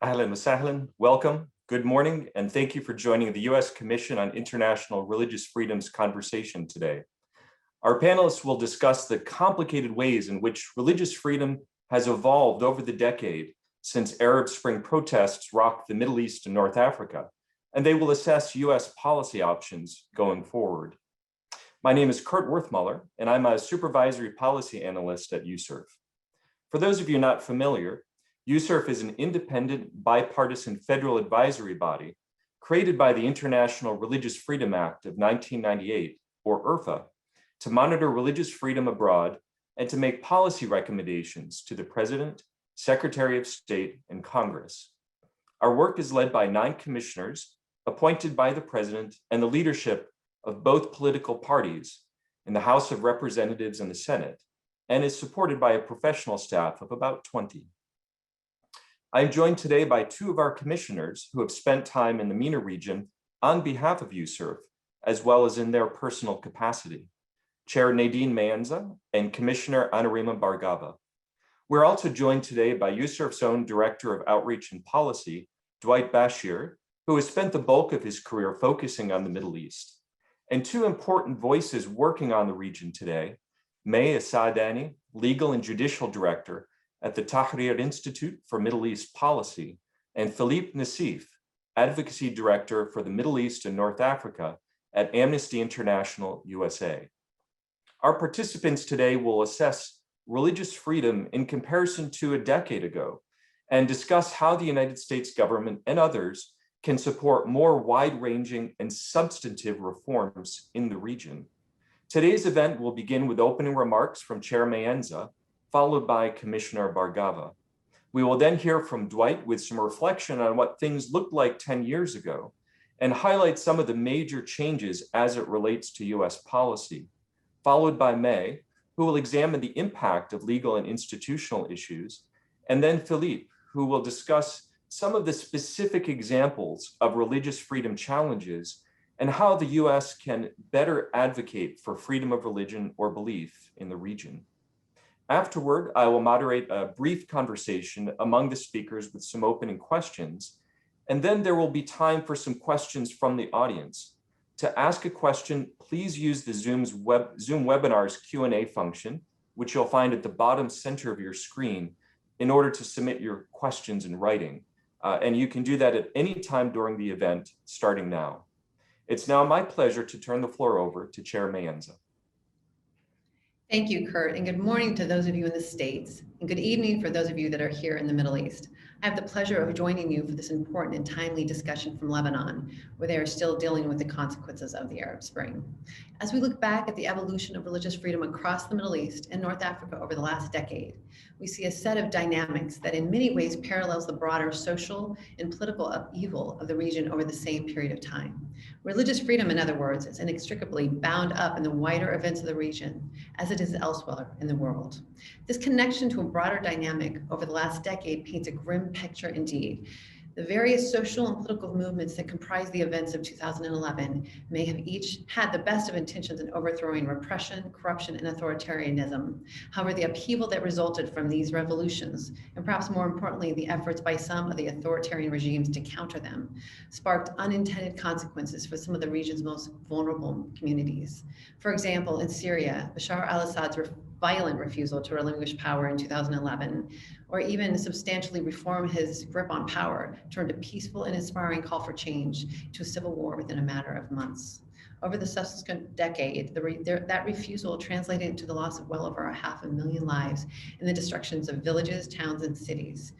Ahlan wa sahlan, welcome, good morning, and thank you for joining the U.S. Commission on International Religious Freedoms conversation today. Our panelists will discuss the complicated ways in which religious freedom has evolved over the decade since Arab Spring protests rocked the Middle East and North Africa, and they will assess U.S. policy options going forward. My name is Kurt Werthmuller, and I'm a supervisory policy analyst at USCIRF. For those of you not familiar, USCIRF is an independent, bipartisan federal advisory body created by the International Religious Freedom Act of 1998, or IRFA, to monitor religious freedom abroad and to make policy recommendations to the President, Secretary of State, and Congress. Our work is led by 9 commissioners appointed by the President and the leadership of both political parties in the House of Representatives and the Senate, and is supported by a professional staff of about 20. I'm joined today by 2 of our commissioners who have spent time in the MENA region on behalf of USCIRF, as well as in their personal capacity, Chair Nadine Maenza and Commissioner Anurima Bhargava. We're also joined today by USCIRF's own Director of Outreach and Policy, Dwight Bashir, who has spent the bulk of his career focusing on the Middle East, and 2 important voices working on the region today, May Asadani, Legal and Judicial Director at the Tahrir Institute for Middle East Policy, and Philippe Nassif, Advocacy Director for the Middle East and North Africa at Amnesty International USA. Our participants today will assess religious freedom in comparison to a decade ago and discuss how the United States government and others can support more wide-ranging and substantive reforms in the region. Today's event will begin with opening remarks from Chair Maenza, followed by Commissioner Bhargava. We will then hear from Dwight with some reflection on what things looked like 10 years ago and highlight some of the major changes as it relates to US policy, followed by May, who will examine the impact of legal and institutional issues, and then Philippe, who will discuss some of the specific examples of religious freedom challenges and how the US can better advocate for freedom of religion or belief in the region. Afterward, I will moderate a brief conversation among the speakers with some opening questions, and then there will be time for some questions from the audience. To ask a question, please use the Zoom Webinar's Q&A function, which you'll find at the bottom center of your screen, in order to submit your questions in writing. And you can do that at any time during the event, starting now. It's now my pleasure to turn the floor over to Chair Maenza. Thank you, Kurt, and good morning to those of you in the States, and good evening for those of you that are here in the Middle East. I have the pleasure of joining you for this important and timely discussion from Lebanon, where they are still dealing with the consequences of the Arab Spring. As we look back at the evolution of religious freedom across the Middle East and North Africa over the last decade, we see a set of dynamics that in many ways parallels the broader social and political upheaval of the region over the same period of time. Religious freedom, in other words, is inextricably bound up in the wider events of the region, as it is elsewhere in the world. This connection to a broader dynamic over the last decade paints a grim picture indeed. The various social and political movements that comprise the events of 2011 may have each had the best of intentions in overthrowing repression, corruption, and authoritarianism. However, the upheaval that resulted from these revolutions, and perhaps more importantly, the efforts by some of the authoritarian regimes to counter them, sparked unintended consequences for some of the region's most vulnerable communities. For example, in Syria, Bashar al-Assad's violent refusal to relinquish power in 2011, or even substantially reform his grip on power, turned a peaceful and inspiring call for change to a civil war within a matter of months. Over the subsequent decade, that refusal translated into the loss of well over 500,000 lives and the destructions of villages, towns, and cities.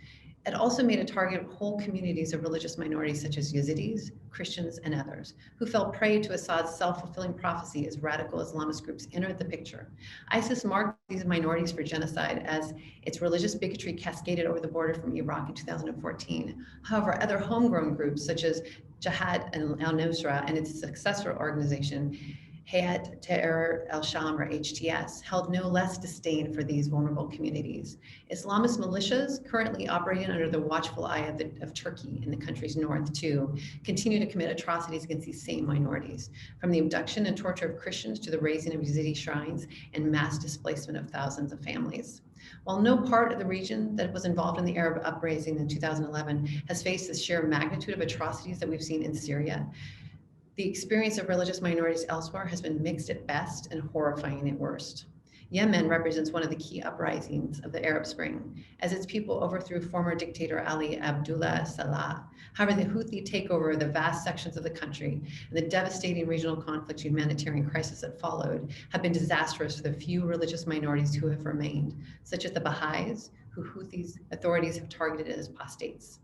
It also made a target of whole communities of religious minorities such as Yazidis, Christians, and others, who fell prey to Assad's self-fulfilling prophecy as radical Islamist groups entered the picture. ISIS marked these minorities for genocide as its religious bigotry cascaded over the border from Iraq in 2014. However, other homegrown groups such as Jihad al-Nusra and its successor organization Hayat Tahrir al-Sham, or HTS, held no less disdain for these vulnerable communities. Islamist militias, currently operating under the watchful eye of Turkey in the country's north, too, continue to commit atrocities against these same minorities, from the abduction and torture of Christians to the razing of Yazidi shrines and mass displacement of thousands of families. While no part of the region that was involved in the Arab uprising in 2011 has faced the sheer magnitude of atrocities that we've seen in Syria, the experience of religious minorities elsewhere has been mixed at best and horrifying at worst. Yemen represents one of the key uprisings of the Arab Spring, as its people overthrew former dictator Ali Abdullah Salah. However, the Houthi takeover of the vast sections of the country and the devastating regional conflict and humanitarian crisis that followed have been disastrous for the few religious minorities who have remained, such as the Baha'is, who Houthi authorities have targeted as apostates.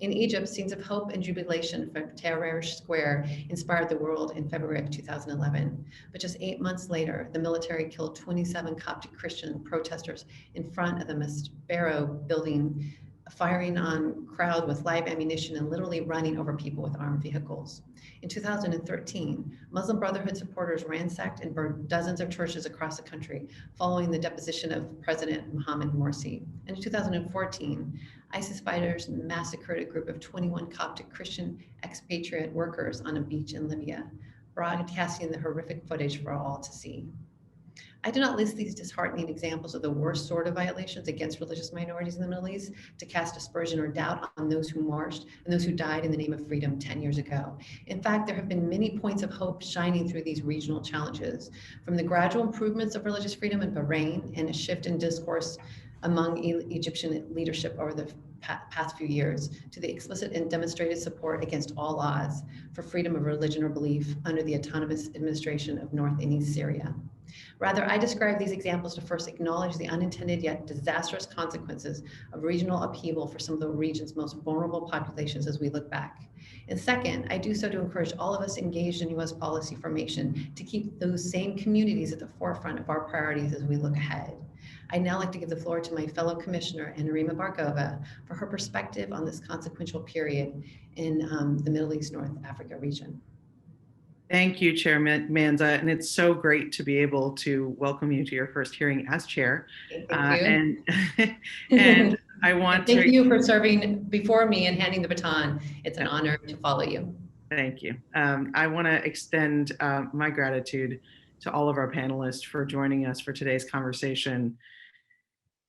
In Egypt, scenes of hope and jubilation from Tahrir Square inspired the world in February of 2011. But just 8 months later, the military killed 27 Coptic Christian protesters in front of the Maspero building, firing on crowd with live ammunition and literally running over people with armed vehicles. In 2013, Muslim Brotherhood supporters ransacked and burned dozens of churches across the country following the deposition of President Mohamed Morsi. And in 2014, ISIS fighters massacred a group of 21 Coptic Christian expatriate workers on a beach in Libya, broadcasting the horrific footage for all to see. I do not list these disheartening examples of the worst sort of violations against religious minorities in the Middle East to cast aspersion or doubt on those who marched and those who died in the name of freedom 10 years ago. In fact, there have been many points of hope shining through these regional challenges, from the gradual improvements of religious freedom in Bahrain and a shift in discourse among Egyptian leadership over the past few years, to the explicit and demonstrated support against all odds for freedom of religion or belief under the autonomous administration of North and East Syria. Rather, I describe these examples to first acknowledge the unintended yet disastrous consequences of regional upheaval for some of the region's most vulnerable populations as we look back. And second, I do so to encourage all of us engaged in U.S. policy formation to keep those same communities at the forefront of our priorities as we look ahead. I'd now like to give the floor to my fellow commissioner, Anarima Bargova, for her perspective on this consequential period in the Middle East, North Africa region. Thank you, Chair Manza, and it's so great to be able to welcome you to your first hearing as chair. Thank you. And I want to thank you for serving before me and handing the baton. It's an honor to follow you. Thank you. I want to extend my gratitude to all of our panelists for joining us for today's conversation.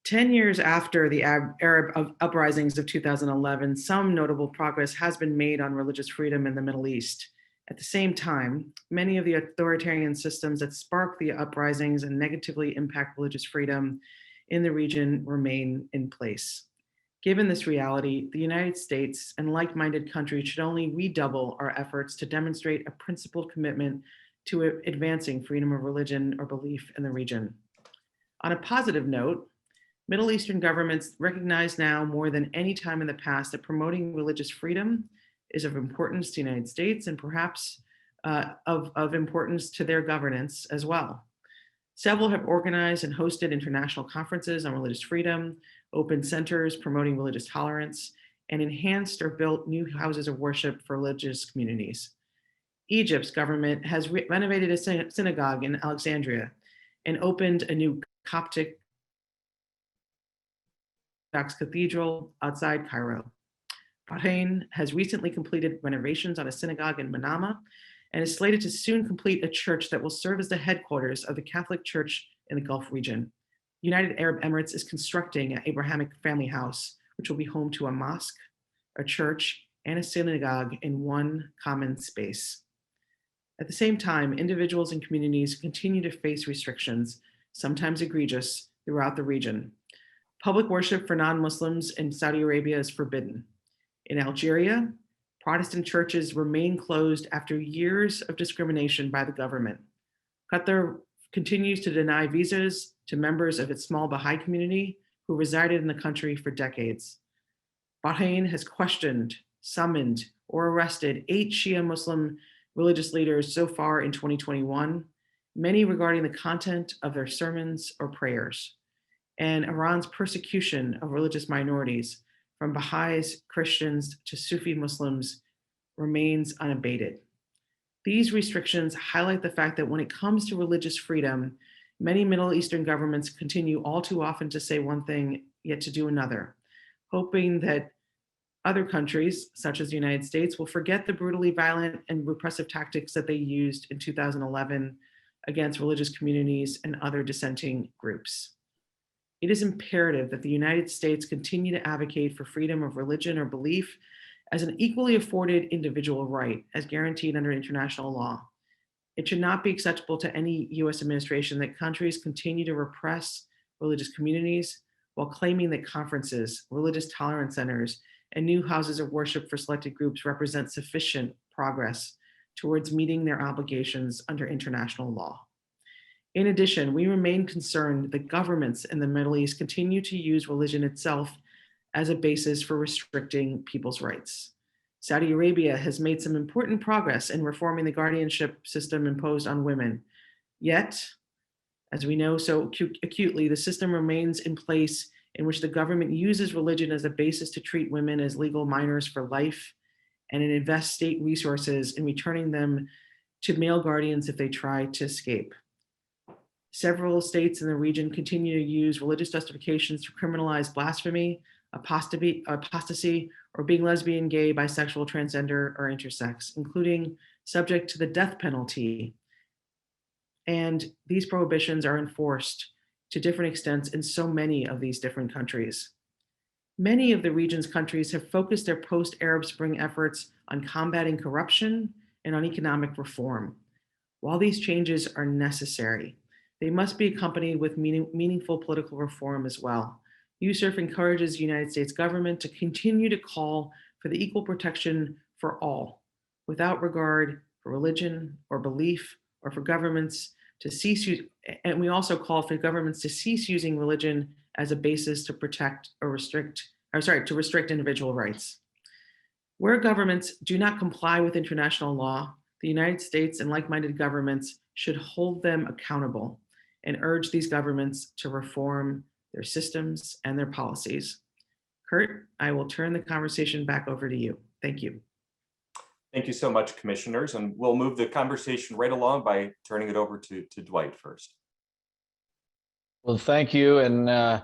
10 years after the Arab uprisings of 2011, some notable progress has been made on religious freedom in the Middle East. At the same time, many of the authoritarian systems that spark the uprisings and negatively impact religious freedom in the region remain in place. Given this reality, the United States and like-minded countries should only redouble our efforts to demonstrate a principled commitment to advancing freedom of religion or belief in the region. On a positive note, Middle Eastern governments recognize now more than any time in the past that promoting religious freedom is of importance to the United States and perhaps of importance to their governance as well. Several have organized and hosted international conferences on religious freedom, opened centers promoting religious tolerance, and enhanced or built new houses of worship for religious communities. Egypt's government has renovated a synagogue in Alexandria and opened a new Coptic cathedral outside Cairo. Bahrain has recently completed renovations on a synagogue in Manama and is slated to soon complete a church that will serve as the headquarters of the Catholic Church in the Gulf region. United Arab Emirates is constructing an Abrahamic family house, which will be home to a mosque, a church, and a synagogue in one common space. At the same time, individuals and communities continue to face restrictions, sometimes egregious, throughout the region. Public worship for non-Muslims in Saudi Arabia is forbidden. In Algeria, Protestant churches remain closed after years of discrimination by the government. Qatar continues to deny visas to members of its small Baha'i community who resided in the country for decades. Bahrain has questioned, summoned, or arrested 8 Shia Muslim religious leaders so far in 2021, many regarding the content of their sermons or prayers. And Iran's persecution of religious minorities, from Baha'is, Christians, to Sufi Muslims, remains unabated. These restrictions highlight the fact that when it comes to religious freedom, many Middle Eastern governments continue all too often to say one thing, yet to do another, hoping that other countries, such as the United States, will forget the brutally violent and repressive tactics that they used in 2011 against religious communities and other dissenting groups. It is imperative that the United States continue to advocate for freedom of religion or belief as an equally afforded individual right as guaranteed under international law. It should not be acceptable to any US administration that countries continue to repress religious communities while claiming that conferences, religious tolerance centers, and new houses of worship for selected groups represent sufficient progress towards meeting their obligations under international law. In addition, we remain concerned that governments in the Middle East continue to use religion itself as a basis for restricting people's rights. Saudi Arabia has made some important progress in reforming the guardianship system imposed on women. Yet, as we know so acutely, the system remains in place in which the government uses religion as a basis to treat women as legal minors for life and invest state resources in returning them to male guardians if they try to escape. Several states in the region continue to use religious justifications to criminalize blasphemy, apostasy, or being lesbian, gay, bisexual, transgender, or intersex, including subject to the death penalty. And these prohibitions are enforced to different extents in so many of these different countries. Many of the region's countries have focused their post-Arab Spring efforts on combating corruption and on economic reform. While these changes are necessary, they must be accompanied with meaningful political reform as well. USCIRF encourages the United States government to continue to call for the equal protection for all, without regard for religion or belief, or for governments to cease, and we also call for governments to cease using religion as a basis to protect or restrict, to restrict individual rights. Where governments do not comply with international law, the United States and like-minded governments should hold them accountable and urge these governments to reform their systems and their policies. Kurt, I will turn the conversation back over to you. Thank you. Thank you so much, commissioners. And we'll move the conversation right along by turning it over to Dwight first. Well, thank you. And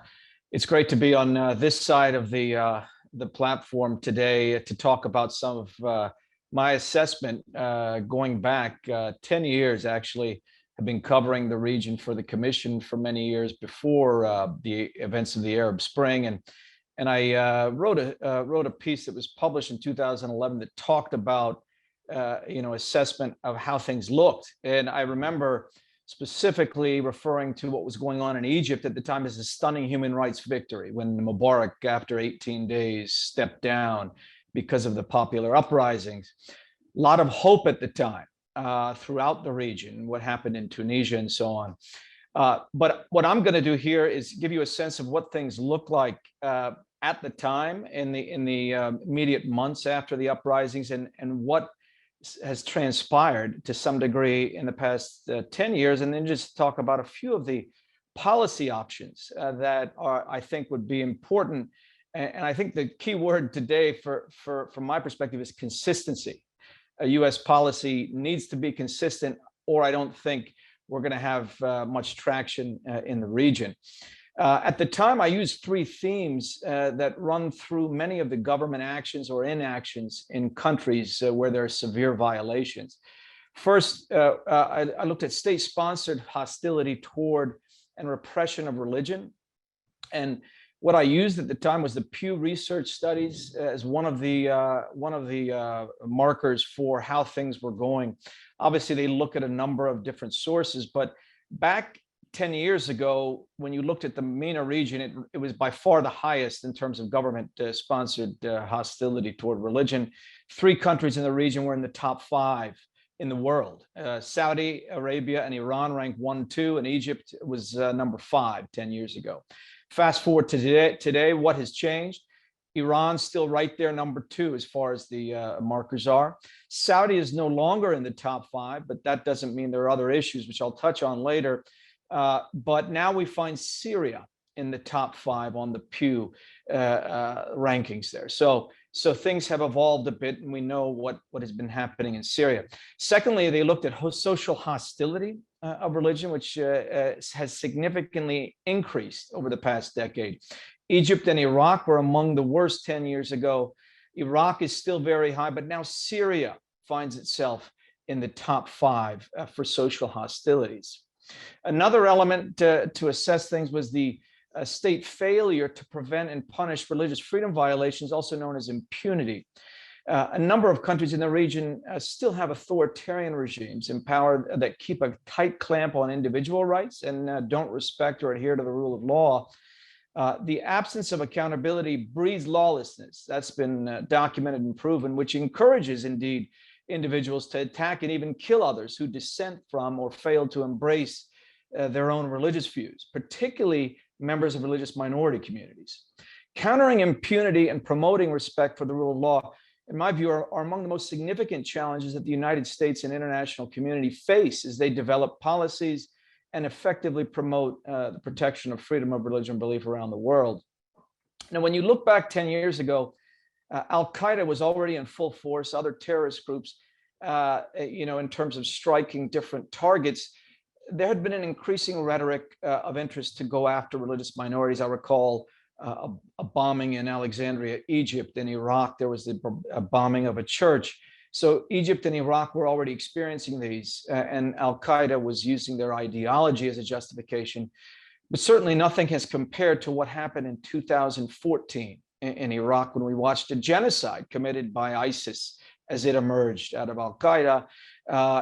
it's great to be on this side of the platform today to talk about some of my assessment going back 10 years, actually. Have been covering the region for the Commission for many years before the events of the Arab Spring, and I wrote a piece that was published in 2011 that talked about assessment of how things looked. And I remember specifically referring to what was going on in Egypt at the time as a stunning human rights victory, when Mubarak, after 18 days, stepped down because of the popular uprisings. A lot of hope at the time. Throughout the region, what happened in Tunisia and so on. But what I'm going to do here is give you a sense of what things look like at the time in the immediate months after the uprisings, and what has transpired to some degree in the past 10 years, and then just talk about a few of the policy options that I think would be important. And I think the key word today from my perspective is consistency. US policy needs to be consistent, or I don't think we're going to have much traction in the region. At the time, I used three themes that run through many of the government actions or inactions in countries where there are severe violations. First, I looked at state-sponsored hostility toward and repression of religion. And what I used at the time was the Pew Research studies as one of the markers for how things were going. Obviously, they look at a number of different sources, but back 10 years ago, when you looked at the MENA region, it was by far the highest in terms of government-sponsored hostility toward religion. 3 countries in the region were in the top 5 in the world. Saudi Arabia and Iran ranked 1, 2, and Egypt was number 5 10 years ago. Fast forward to today, what has changed? Iran's still right there, number 2, as far as the markers are. Saudi is no longer in the top 5, but that doesn't mean there are other issues, which I'll touch on later. But now we find Syria in the top 5 on the Pew rankings there. So So things have evolved a bit, and we know what has been happening in Syria. Secondly, they looked at social hostility of religion, which has significantly increased over the past decade. Egypt and Iraq were among the worst 10 years ago. Iraq is still very high, but now Syria finds itself in the top 5 for social hostilities. Another element to assess things was the state failure to prevent and punish religious freedom violations, also known as impunity. A number of countries in the region still have authoritarian regimes empowered that keep a tight clamp on individual rights and don't respect or adhere to the rule of law. The absence of accountability breeds lawlessness. That's been documented and proven, which encourages, indeed, individuals to attack and even kill others who dissent from or fail to embrace their own religious views, particularly members of religious minority communities. Countering impunity and promoting respect for the rule of law, in my view, are among the most significant challenges that the United States and international community face as they develop policies and effectively promote the protection of freedom of religion and belief around the world. Now, when you look back 10 years ago, Al-Qaeda was already in full force, other terrorist groups, in terms of striking different targets. There had been an increasing rhetoric of interest to go after religious minorities. I recall a bombing in Alexandria, Egypt, and Iraq. There was a bombing of a church. So Egypt and Iraq were already experiencing these, and Al-Qaeda was using their ideology as a justification. But certainly nothing has compared to what happened in 2014 in Iraq, when we watched a genocide committed by ISIS as it emerged out of Al-Qaeda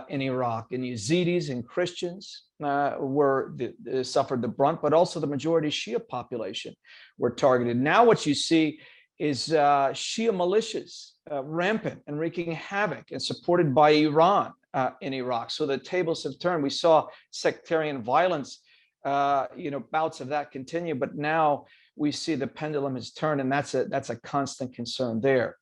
in Iraq. And Yazidis and Christians suffered the brunt, but also the majority Shia population were targeted. Now what you see is Shia militias rampant and wreaking havoc, and supported by Iran in Iraq. So the tables have turned. We saw sectarian violence, bouts of that continue, but now we see the pendulum has turned, and that's a constant concern there.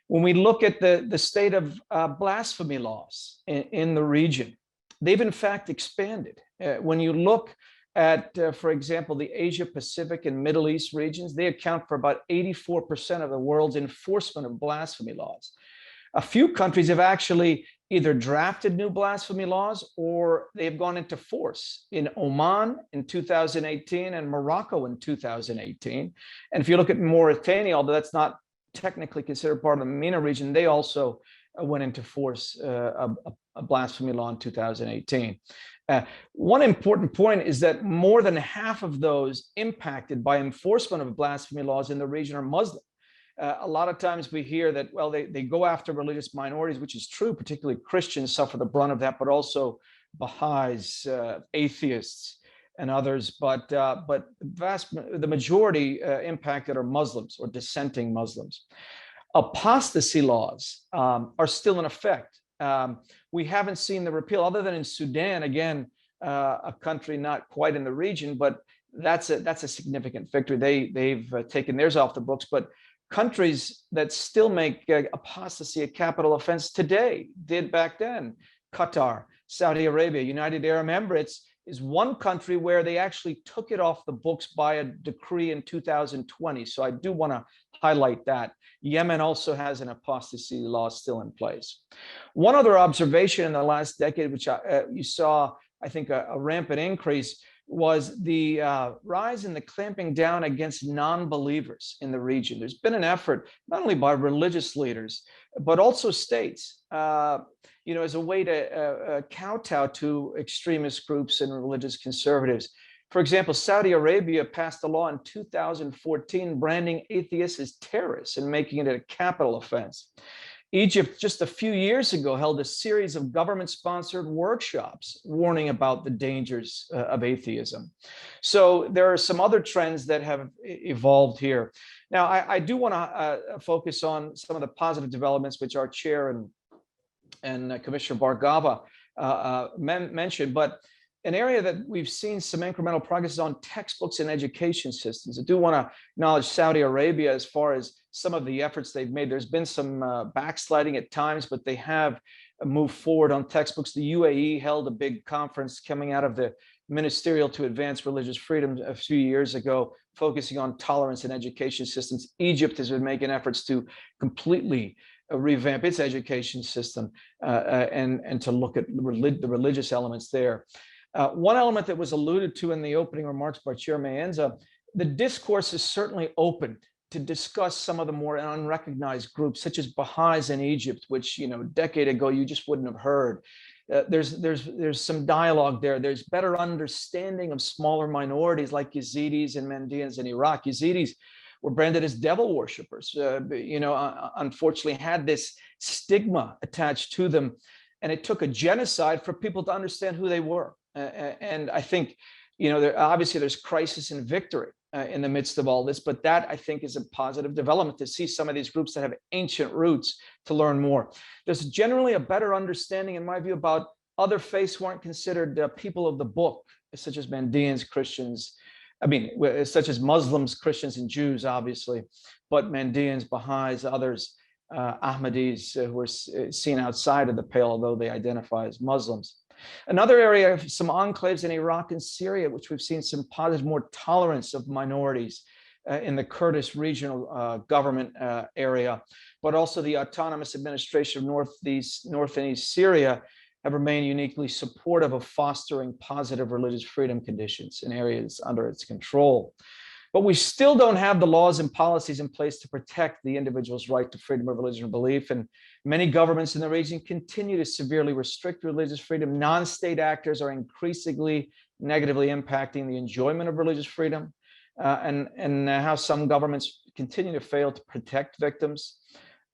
When we look at the state of blasphemy laws in the region, they've in fact expanded. When you look at, for example, the Asia Pacific and Middle East regions, they account for about 84% of the world's enforcement of blasphemy laws. A few countries have actually either drafted new blasphemy laws or they've gone into force. In Oman in 2018 and Morocco in 2018. And if you look at Mauritania, although that's not technically considered part of the MENA region, they also went into force a blasphemy law in 2018. One important point is that more than half of those impacted by enforcement of blasphemy laws in the region are Muslim. A lot of times we hear that, well, they go after religious minorities, which is true, particularly Christians suffer the brunt of that, but also Baha'is, atheists, and others. But the majority impacted are Muslims or dissenting Muslims. Apostasy laws are still in effect. We haven't seen the repeal, other than in Sudan, again, a country not quite in the region, but that's a significant victory. They've taken theirs off the books, but countries that still make apostasy a capital offense today did back then. Qatar, Saudi Arabia, United Arab Emirates is one country where they actually took it off the books by a decree in 2020. So I do want to highlight that. Yemen also has an apostasy law still in place. One other observation in the last decade, which you saw, I think, a rampant increase, was the rise in the clamping down against non-believers in the region. There's been an effort, not only by religious leaders, but also states, as a way to kowtow to extremist groups and religious conservatives. For example, Saudi Arabia passed a law in 2014 branding atheists as terrorists and making it a capital offense. Egypt, just a few years ago, held a series of government-sponsored workshops warning about the dangers of atheism. So there are some other trends that have evolved here. Now, I do want to focus on some of the positive developments which our chair and Commissioner Bargava mentioned, but an area that we've seen some incremental progress is on textbooks and education systems. I do want to acknowledge Saudi Arabia as far as some of the efforts they've made. There's been some backsliding at times, but they have moved forward on textbooks. The UAE held a big conference coming out of the ministerial to advance religious freedom a few years ago, focusing on tolerance in education systems. Egypt has been making efforts to completely revamp its education system and to look at the religious elements there. One element that was alluded to in the opening remarks by Chairman Enza, the discourse is certainly open to discuss some of the more unrecognized groups, such as Baha'is in Egypt, which a decade ago you just wouldn't have heard. There's some dialogue there. There's better understanding of smaller minorities like Yazidis and Mandaeans in Iraq. Yazidis were branded as devil worshippers. Unfortunately, had this stigma attached to them, and it took a genocide for people to understand who they were. And I think, obviously there's crisis and victory in the midst of all this, but that I think is a positive development to see some of these groups that have ancient roots to learn more. There's generally a better understanding, in my view, about other faiths who aren't considered people of the book, such as Mandaeans, Christians, such as Muslims, Christians, and Jews, obviously, but Mandaeans, Baha'is, others, Ahmadis who are seen outside of the pale, although they identify as Muslims. Another area of some enclaves in Iraq and Syria, which we've seen some positive, more tolerance of minorities in the Kurdish regional government area, but also the autonomous administration of North and East Syria have remained uniquely supportive of fostering positive religious freedom conditions in areas under its control. But we still don't have the laws and policies in place to protect the individual's right to freedom of religion or belief. And many governments in the region continue to severely restrict religious freedom. Non-state actors are increasingly negatively impacting the enjoyment of religious freedom, and how some governments continue to fail to protect victims.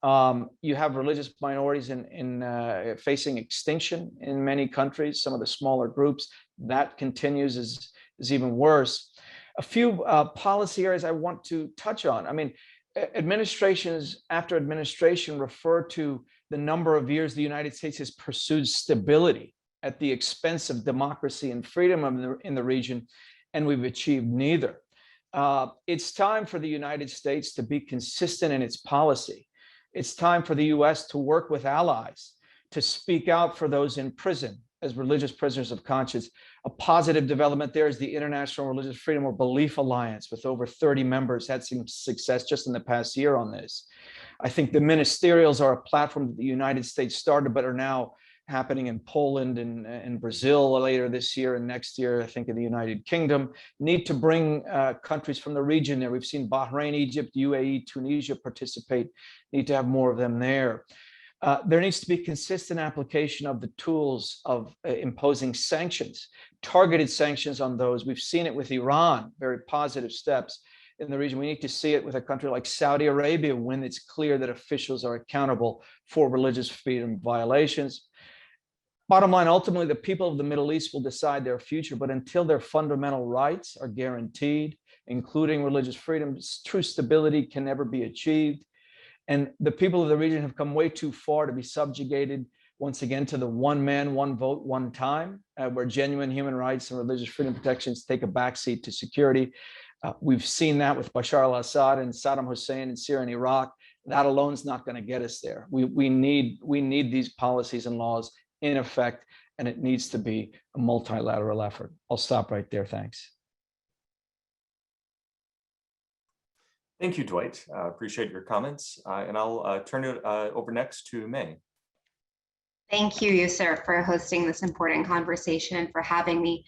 You have religious minorities in facing extinction in many countries, some of the smaller groups. That continues is even worse. A few policy areas I want to touch on. Administrations after administration refer to the number of years the United States has pursued stability at the expense of democracy and freedom in the region, and we've achieved neither. It's time for the United States to be consistent in its policy. It's time for the US to work with allies to speak out for those in prison as religious prisoners of conscience. A positive development there is the International Religious Freedom or Belief Alliance, with over 30 members, had some success just in the past year on this. I think the ministerials are a platform that the United States started, but are now happening in Poland and Brazil later this year, and next year, I think, in the United Kingdom. Need to bring countries from the region there. We've seen Bahrain, Egypt, UAE, Tunisia participate. Need to have more of them there. There needs to be consistent application of the tools of imposing sanctions, targeted sanctions on those. We've seen it with Iran, very positive steps in the region. We need to see it with a country like Saudi Arabia when it's clear that officials are accountable for religious freedom violations. Bottom line, ultimately, the people of the Middle East will decide their future, but until their fundamental rights are guaranteed, including religious freedom, true stability can never be achieved. And the people of the region have come way too far to be subjugated once again to the one man, one vote, one time, where genuine human rights and religious freedom protections take a backseat to security. We've seen that with Bashar al-Assad and Saddam Hussein in Syria and Iraq. That alone is not going to get us there. We need these policies and laws in effect, and it needs to be a multilateral effort. I'll stop right there. Thanks. Thank you, Dwight. Appreciate your comments. And I'll turn it over next to May. Thank you, USCIRF, for hosting this important conversation and for having me.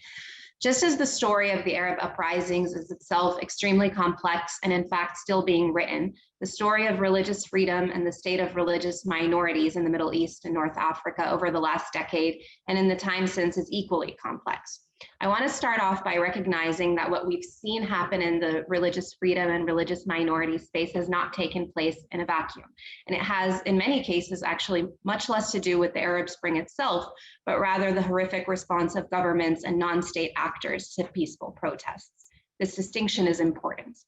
Just as the story of the Arab uprisings is itself extremely complex and in fact still being written, the story of religious freedom and the state of religious minorities in the Middle East and North Africa over the last decade and in the time since is equally complex. I want to start off by recognizing that what we've seen happen in the religious freedom and religious minority space has not taken place in a vacuum. And it has, in many cases, actually much less to do with the Arab Spring itself, but rather the horrific response of governments and non-state actors to peaceful protests. This distinction is important.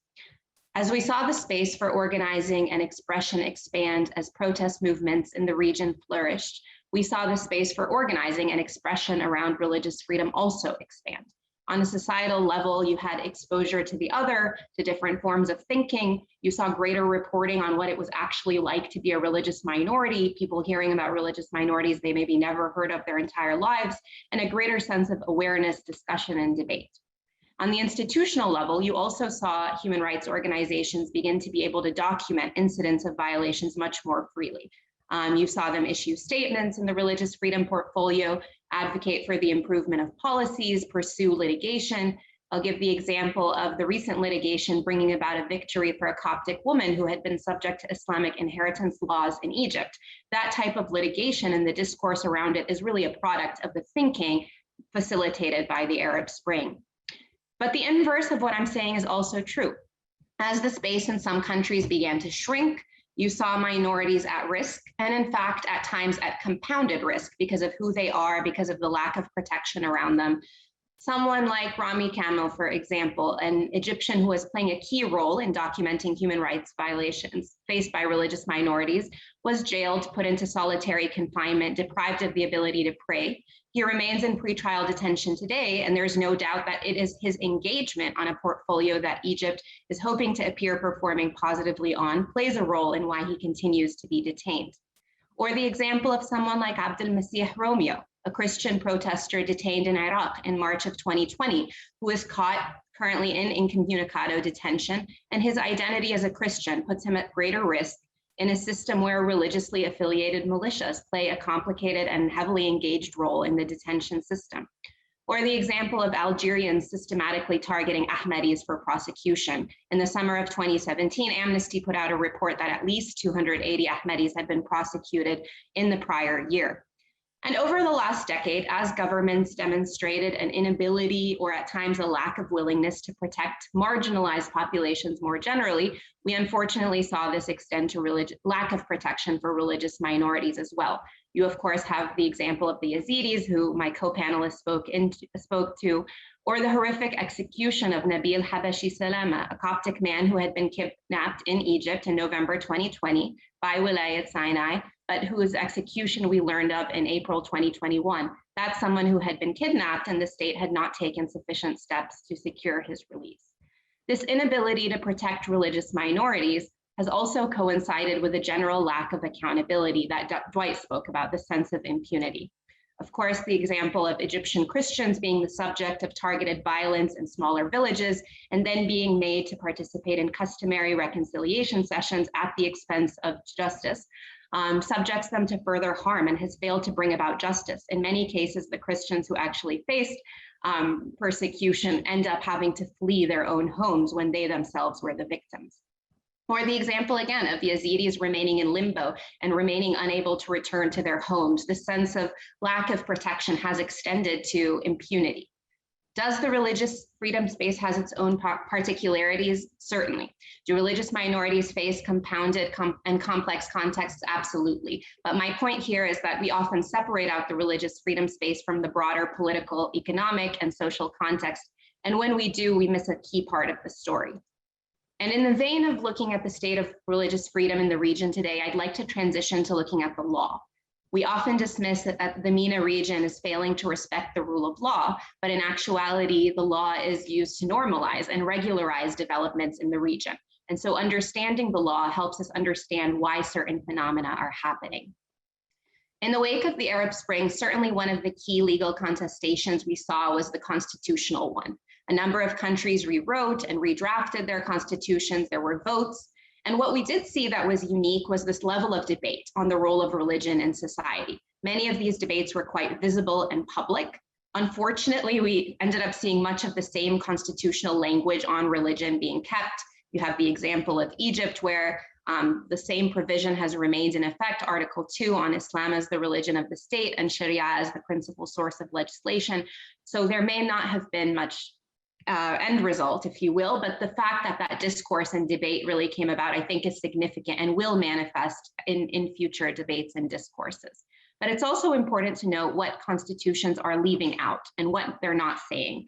As we saw the space for organizing and expression expand as protest movements in the region flourished, we saw the space for organizing and expression around religious freedom also expand. On a societal level, you had exposure to the other, to different forms of thinking. You saw greater reporting on what it was actually like to be a religious minority, people hearing about religious minorities they maybe never heard of their entire lives, and a greater sense of awareness, discussion, and debate. On the institutional level, you also saw human rights organizations begin to be able to document incidents of violations much more freely. You saw them issue statements in the religious freedom portfolio, advocate for the improvement of policies, pursue litigation. I'll give the example of the recent litigation bringing about a victory for a Coptic woman who had been subject to Islamic inheritance laws in Egypt. That type of litigation and the discourse around it is really a product of the thinking facilitated by the Arab Spring. But the inverse of what I'm saying is also true. As the space in some countries began to shrink, you saw minorities at risk, and in fact, at times at compounded risk because of who they are, because of the lack of protection around them. Someone like Rami Kamel, for example, an Egyptian who was playing a key role in documenting human rights violations faced by religious minorities, was jailed, put into solitary confinement, deprived of the ability to pray. He remains in pretrial detention today, and there's no doubt that it is his engagement on a portfolio that Egypt is hoping to appear performing positively on plays a role in why he continues to be detained. Or the example of someone like Abdel Masih Romeo, a Christian protester detained in Iraq in March of 2020, who is caught currently in incommunicado detention, and his identity as a Christian puts him at greater risk in a system where religiously affiliated militias play a complicated and heavily engaged role in the detention system. Or the example of Algerians systematically targeting Ahmadis for prosecution. In the summer of 2017, Amnesty put out a report that at least 280 Ahmadis had been prosecuted in the prior year. And over the last decade, as governments demonstrated an inability or at times a lack of willingness to protect marginalized populations more generally, we unfortunately saw this extend to lack of protection for religious minorities as well. You, of course, have the example of the Yazidis, who my co-panelist spoke to, or the horrific execution of Nabil Habashi Salama, a Coptic man who had been kidnapped in Egypt in November 2020 by Wilayat Sinai, but whose execution we learned of in April 2021. That's someone who had been kidnapped and the state had not taken sufficient steps to secure his release. This inability to protect religious minorities has also coincided with a general lack of accountability that Dwight spoke about, the sense of impunity. Of course, the example of Egyptian Christians being the subject of targeted violence in smaller villages and then being made to participate in customary reconciliation sessions at the expense of justice subjects them to further harm and has failed to bring about justice. In many cases, the Christians who actually faced persecution end up having to flee their own homes when they themselves were the victims. Or the example again of Yazidis remaining in limbo and remaining unable to return to their homes. The sense of lack of protection has extended to impunity. Does the religious freedom space has its own particularities? Certainly. Do religious minorities face compounded and complex contexts? Absolutely. But my point here is that we often separate out the religious freedom space from the broader political, economic, and social context. And when we do, we miss a key part of the story. And in the vein of looking at the state of religious freedom in the region today, I'd like to transition to looking at the law. We often dismiss that the MENA region is failing to respect the rule of law, but in actuality, the law is used to normalize and regularize developments in the region. And so understanding the law helps us understand why certain phenomena are happening. In the wake of the Arab Spring, certainly one of the key legal contestations we saw was the constitutional one. A number of countries rewrote and redrafted their constitutions. There were votes. And what we did see that was unique was this level of debate on the role of religion in society. Many of these debates were quite visible and public. Unfortunately, we ended up seeing much of the same constitutional language on religion being kept. You have the example of Egypt, where the same provision has remained in effect, Article 2 on Islam as the religion of the state and Sharia as the principal source of legislation. So there may not have been much end result, if you will, but the fact that that discourse and debate really came about, I think, is significant and will manifest in future debates and discourses. But it's also important to note what constitutions are leaving out and what they're not saying.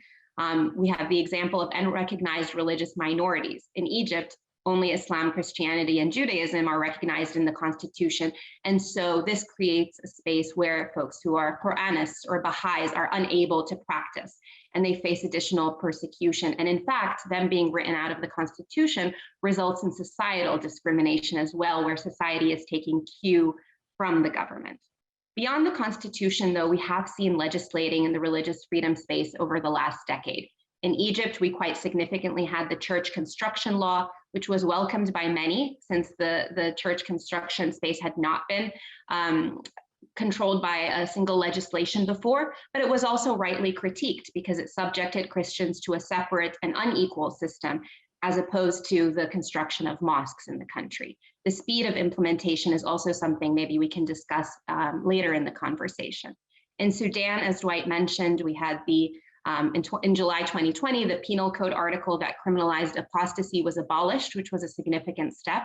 We have the example of unrecognized religious minorities. In Egypt, only Islam, Christianity, and Judaism are recognized in the constitution. And so this creates a space where folks who are Quranists or Baha'is are unable to practice. and they face additional persecution. And in fact, them being written out of the Constitution results in societal discrimination as well, where society is taking cue from the government. Beyond the Constitution, though, we have seen legislating in the religious freedom space over the last decade. In Egypt, we quite significantly had the church construction law, which was welcomed by many since the church construction space had not been controlled by a single legislation before, but it was also rightly critiqued because it subjected Christians to a separate and unequal system as opposed to the construction of mosques in the country. The speed of implementation is also something maybe we can discuss later in the conversation. In Sudan, as Dwight mentioned, we had in July 2020, the penal code article that criminalized apostasy was abolished, which was a significant step.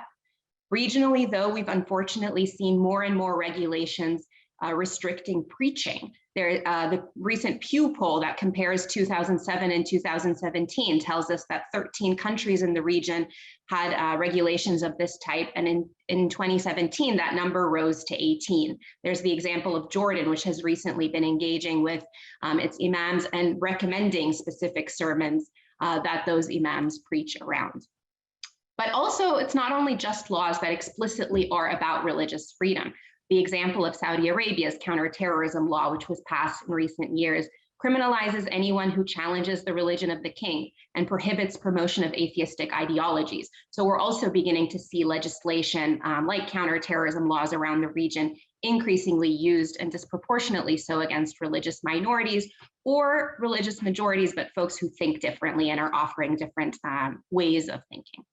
Regionally, though, we've unfortunately seen more and more regulations restricting preaching. The recent Pew poll that compares 2007 and 2017 tells us that 13 countries in the region had regulations of this type, and in 2017, that number rose to 18. There's the example of Jordan, which has recently been engaging with its imams and recommending specific sermons that those imams preach around. But also, it's not only just laws that explicitly are about religious freedom. The example of Saudi Arabia's counterterrorism law, which was passed in recent years, criminalizes anyone who challenges the religion of the king and prohibits promotion of atheistic ideologies. So we're also beginning to see legislation like counterterrorism laws around the region increasingly used and disproportionately so against religious minorities or religious majorities, but folks who think differently and are offering different ways of thinking.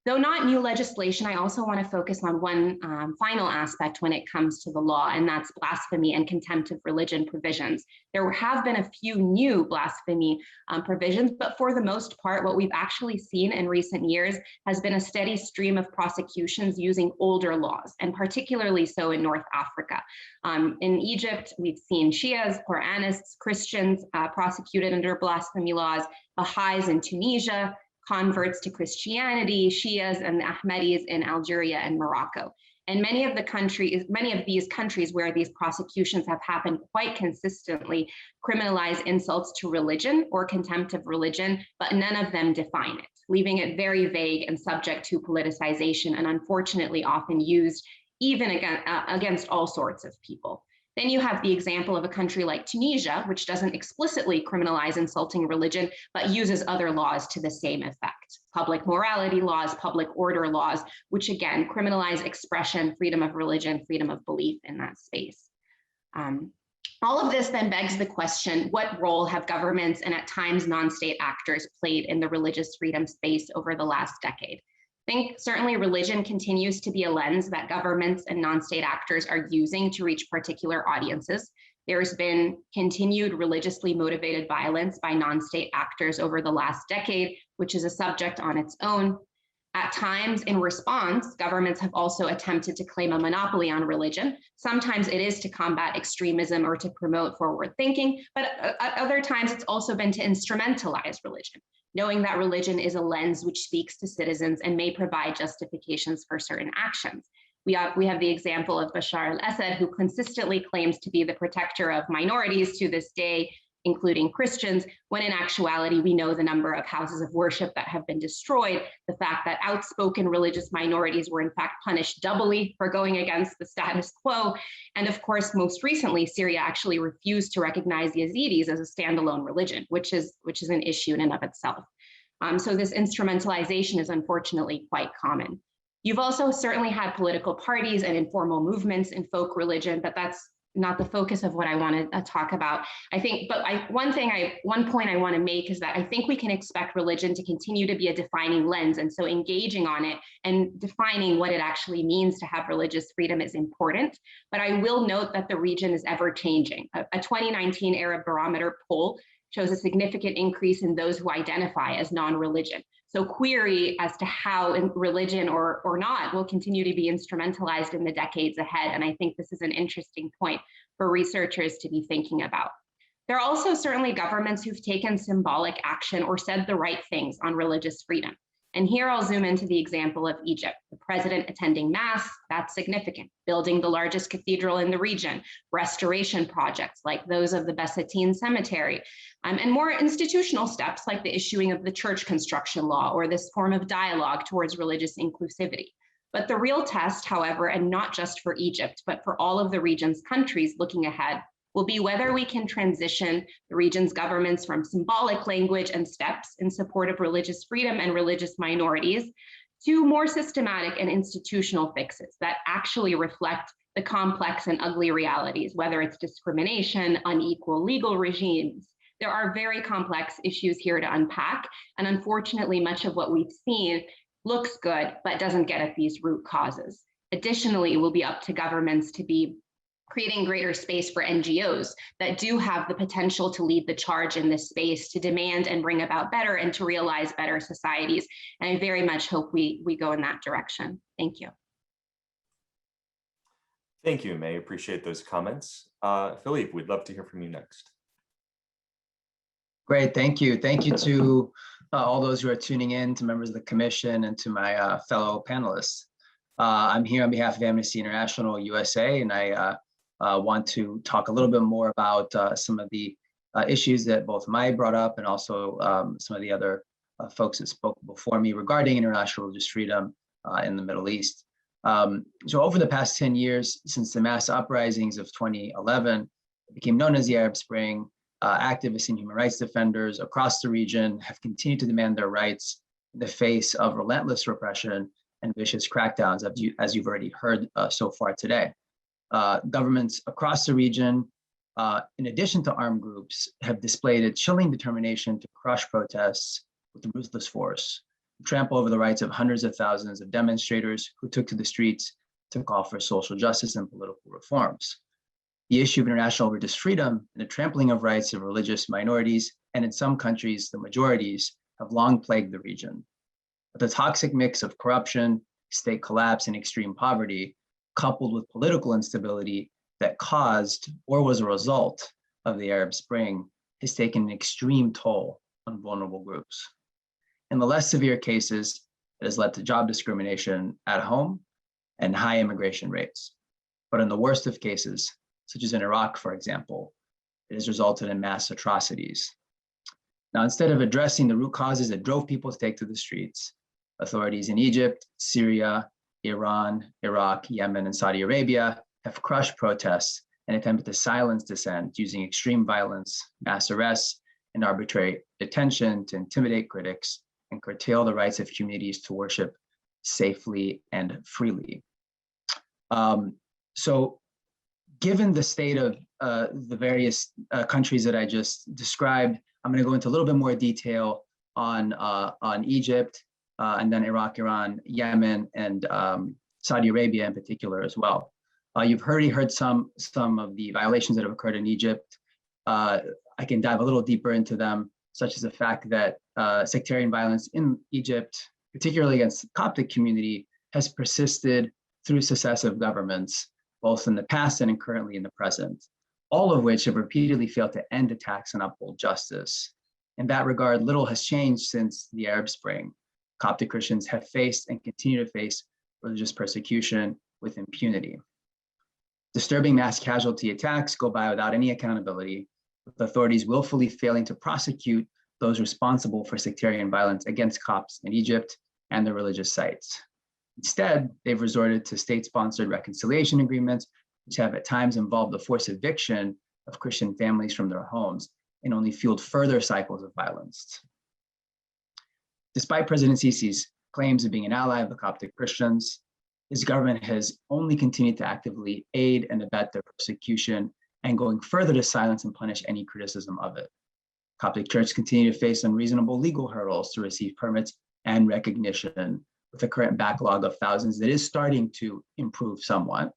Though not new legislation, I also want to focus on one final aspect when it comes to the law, and that's blasphemy and contempt of religion provisions. There have been a few new blasphemy provisions, but for the most part, what we've actually seen in recent years has been a steady stream of prosecutions using older laws, and particularly so in North Africa. In Egypt, we've seen Shias, Quranists, Christians prosecuted under blasphemy laws, Baha'is in Tunisia, converts to Christianity, Shias, and the Ahmadis in Algeria and Morocco. And many of these countries where these prosecutions have happened quite consistently criminalize insults to religion or contempt of religion, but none of them define it, leaving it very vague and subject to politicization and unfortunately often used even against all sorts of people. Then you have the example of a country like Tunisia, which doesn't explicitly criminalize insulting religion, but uses other laws to the same effect. Public morality laws, public order laws, which again, criminalize expression, freedom of religion, freedom of belief in that space. All of this then begs the question, what role have governments and at times non-state actors played in the religious freedom space over the last decade? I think certainly religion continues to be a lens that governments and non-state actors are using to reach particular audiences. There's been continued religiously motivated violence by non-state actors over the last decade, which is a subject on its own. At times, in response, governments have also attempted to claim a monopoly on religion. Sometimes it is to combat extremism or to promote forward thinking, but at other times it's also been to instrumentalize religion, knowing that religion is a lens which speaks to citizens and may provide justifications for certain actions. We have the example of Bashar al-Assad, who consistently claims to be the protector of minorities to this day, including Christians, when in actuality, we know the number of houses of worship that have been destroyed, the fact that outspoken religious minorities were in fact punished doubly for going against the status quo. And of course, most recently, Syria actually refused to recognize the Yazidis as a standalone religion, which is an issue in and of itself. So this instrumentalization is unfortunately quite common. You've also certainly had political parties and informal movements in folk religion, but that's not the focus of what I want to talk about. I think, but one point I want to make is that I think we can expect religion to continue to be a defining lens. And so engaging on it and defining what it actually means to have religious freedom is important. But I will note that the region is ever changing. A 2019 Arab Barometer poll shows a significant increase in those who identify as non-religion. So query as to how religion or not will continue to be instrumentalized in the decades ahead. And I think this is an interesting point for researchers to be thinking about. There are also certainly governments who've taken symbolic action or said the right things on religious freedom. And here I'll zoom into the example of Egypt. The president attending mass, that's significant. Building the largest cathedral in the region, restoration projects like those of the Besatin Cemetery, and more institutional steps like the issuing of the church construction law or this form of dialogue towards religious inclusivity. But the real test, however, and not just for Egypt, but for all of the region's countries looking ahead, will be whether we can transition the region's governments from symbolic language and steps in support of religious freedom and religious minorities to more systematic and institutional fixes that actually reflect the complex and ugly realities, whether it's discrimination, unequal legal regimes. There are very complex issues here to unpack, and unfortunately, much of what we've seen looks good, but doesn't get at these root causes. Additionally, it will be up to governments to be creating greater space for NGOs that do have the potential to lead the charge in this space, to demand and bring about better and to realize better societies. And I very much hope we go in that direction. Thank you. Thank you, May. Appreciate those comments. Philippe, we'd love to hear from you next. Great, thank you. Thank you to all those who are tuning in, to members of the commission, and to my fellow panelists. I'm here on behalf of Amnesty International USA, and I want to talk a little bit more about some of the issues that both Mai brought up and also some of the other folks that spoke before me regarding international religious freedom in the Middle East. So over the past 10 years, since the mass uprisings of 2011, it became known as the Arab Spring, activists and human rights defenders across the region have continued to demand their rights in the face of relentless repression and vicious crackdowns, as you've already heard so far today. Governments across the region, in addition to armed groups, have displayed a chilling determination to crush protests with ruthless force, trample over the rights of hundreds of thousands of demonstrators who took to the streets to call for social justice and political reforms. The issue of international religious freedom and the trampling of rights of religious minorities, and in some countries, the majorities, have long plagued the region. But the toxic mix of corruption, state collapse, and extreme poverty, coupled with political instability that caused or was a result of the Arab Spring, has taken an extreme toll on vulnerable groups. In the less severe cases, it has led to job discrimination at home and high immigration rates. But in the worst of cases, such as in Iraq, for example, it has resulted in mass atrocities. Now, instead of addressing the root causes that drove people to take to the streets, authorities in Egypt, Syria, Iran, Iraq, Yemen, and Saudi Arabia have crushed protests and attempted to silence dissent using extreme violence, mass arrests, and arbitrary detention to intimidate critics and curtail the rights of communities to worship safely and freely. So given the state of the various countries that I just described, I'm going to go into a little bit more detail on Egypt, and then Iraq, Iran, Yemen, and Saudi Arabia in particular as well. You've already heard some of the violations that have occurred in Egypt. I can dive a little deeper into them, such as the fact that sectarian violence in Egypt, particularly against the Coptic community, has persisted through successive governments, both in the past and currently in the present, all of which have repeatedly failed to end attacks and uphold justice. In that regard, little has changed since the Arab Spring. Coptic Christians have faced and continue to face religious persecution with impunity. Disturbing mass casualty attacks go by without any accountability, with authorities willfully failing to prosecute those responsible for sectarian violence against Copts in Egypt and their religious sites. Instead, they've resorted to state-sponsored reconciliation agreements, which have at times involved the forced eviction of Christian families from their homes and only fueled further cycles of violence. Despite President Sisi's claims of being an ally of the Coptic Christians, his government has only continued to actively aid and abet their persecution and going further to silence and punish any criticism of it. Coptic Church continue to face unreasonable legal hurdles to receive permits and recognition, with a current backlog of thousands that is starting to improve somewhat.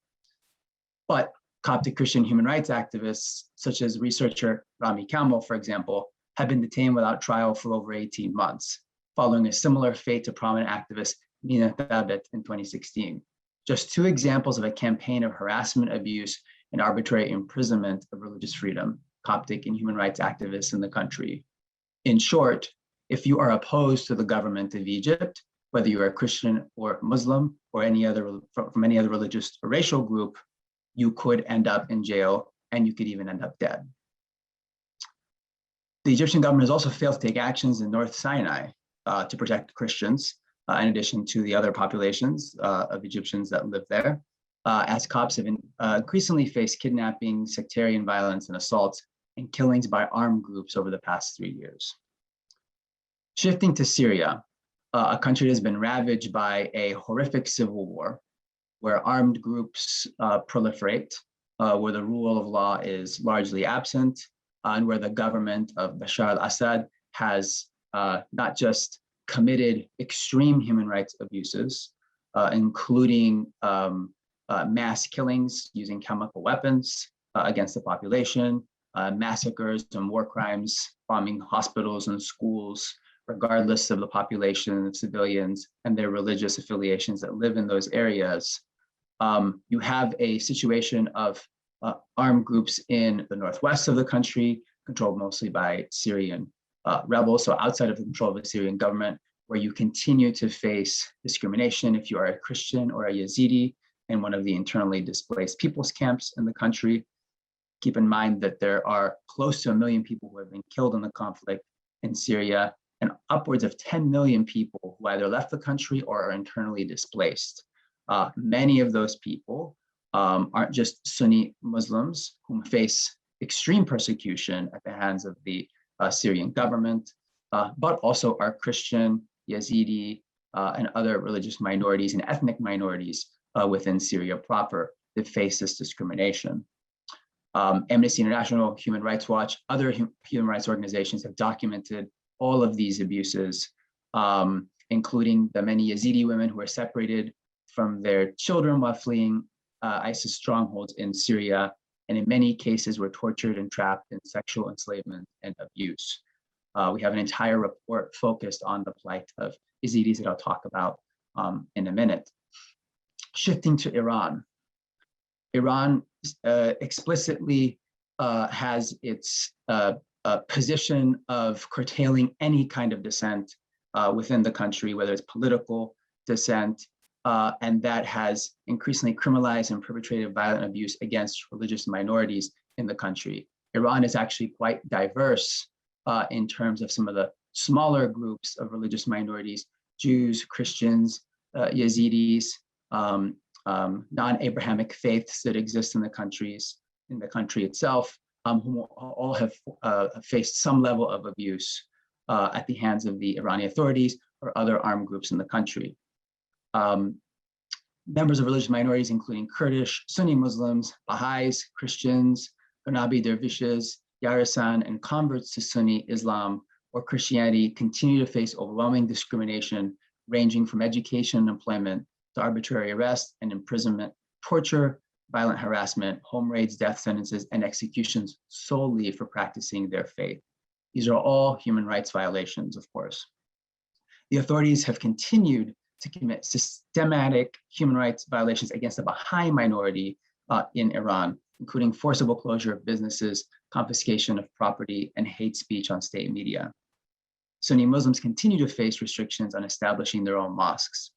But Coptic Christian human rights activists, such as researcher Rami Kamel, for example, have been detained without trial for over 18 months, following a similar fate to prominent activist Nina Thabit in 2016. Just two examples of a campaign of harassment, abuse, and arbitrary imprisonment of religious freedom, Coptic and human rights activists in the country. In short, if you are opposed to the government of Egypt, whether you're a Christian or Muslim or from any other religious or racial group, you could end up in jail and you could even end up dead. The Egyptian government has also failed to take actions in North Sinai to protect Christians, in addition to the other populations of Egyptians that live there, as Copts have increasingly faced kidnapping, sectarian violence, and assaults and killings by armed groups over the past 3 years. Shifting to Syria, a country that has been ravaged by a horrific civil war, where armed groups proliferate, where the rule of law is largely absent, and where the government of Bashar al-Assad has not just committed extreme human rights abuses, including mass killings using chemical weapons against the population, massacres and war crimes, bombing hospitals and schools, regardless of the population of civilians and their religious affiliations that live in those areas. You have a situation of armed groups in the northwest of the country, controlled mostly by Syrian rebels, so outside of the control of the Syrian government, where you continue to face discrimination if you are a Christian or a Yazidi in one of the internally displaced people's camps in the country. Keep in mind that there are close to 1 million people who have been killed in the conflict in Syria, and upwards of 10 million people who either left the country or are internally displaced. Many of those people aren't just Sunni Muslims who face extreme persecution at the hands of the Syrian government, but also are Christian, Yazidi, and other religious minorities and ethnic minorities within Syria proper that face this discrimination. Amnesty International, Human Rights Watch, other human rights organizations have documented all of these abuses, including the many Yazidi women who are separated from their children while fleeing ISIS strongholds in Syria, and in many cases were tortured and trapped in sexual enslavement and abuse. We have an entire report focused on the plight of Yazidis that I'll talk about in a minute. Shifting to Iran. Iran explicitly has its position of curtailing any kind of dissent within the country, whether it's political dissent, and that has increasingly criminalized and perpetrated violent abuse against religious minorities in the country. Iran is actually quite diverse in terms of some of the smaller groups of religious minorities, Jews, Christians, Yazidis, non-Abrahamic faiths that exist in the country itself, who all have faced some level of abuse at the hands of the Iranian authorities or other armed groups in the country. Members of religious minorities, including Kurdish, Sunni Muslims, Baha'is, Christians, Gharnabi dervishes, Yarisan, and converts to Sunni Islam or Christianity continue to face overwhelming discrimination, ranging from education and employment to arbitrary arrest and imprisonment, torture, violent harassment, home raids, death sentences, and executions solely for practicing their faith. These are all human rights violations, of course. The authorities have continued to commit systematic human rights violations against the Baha'i minority in Iran, including forcible closure of businesses, confiscation of property, and hate speech on state media. Sunni Muslims continue to face restrictions on establishing their own mosques.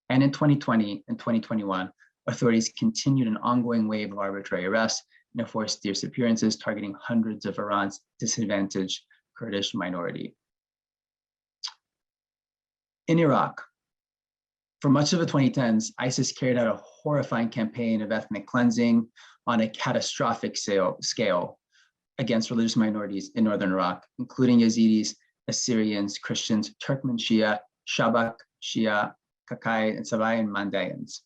And in 2020 and 2021, authorities continued an ongoing wave of arbitrary arrests and enforced disappearances targeting hundreds of Iran's disadvantaged Kurdish minority. In Iraq, for much of the 2010s, ISIS carried out a horrifying campaign of ethnic cleansing on a catastrophic scale against religious minorities in northern Iraq, including Yazidis, Assyrians, Christians, Turkmen Shia, Shabak Shia, Kakai, and Sabai, and Mandayans.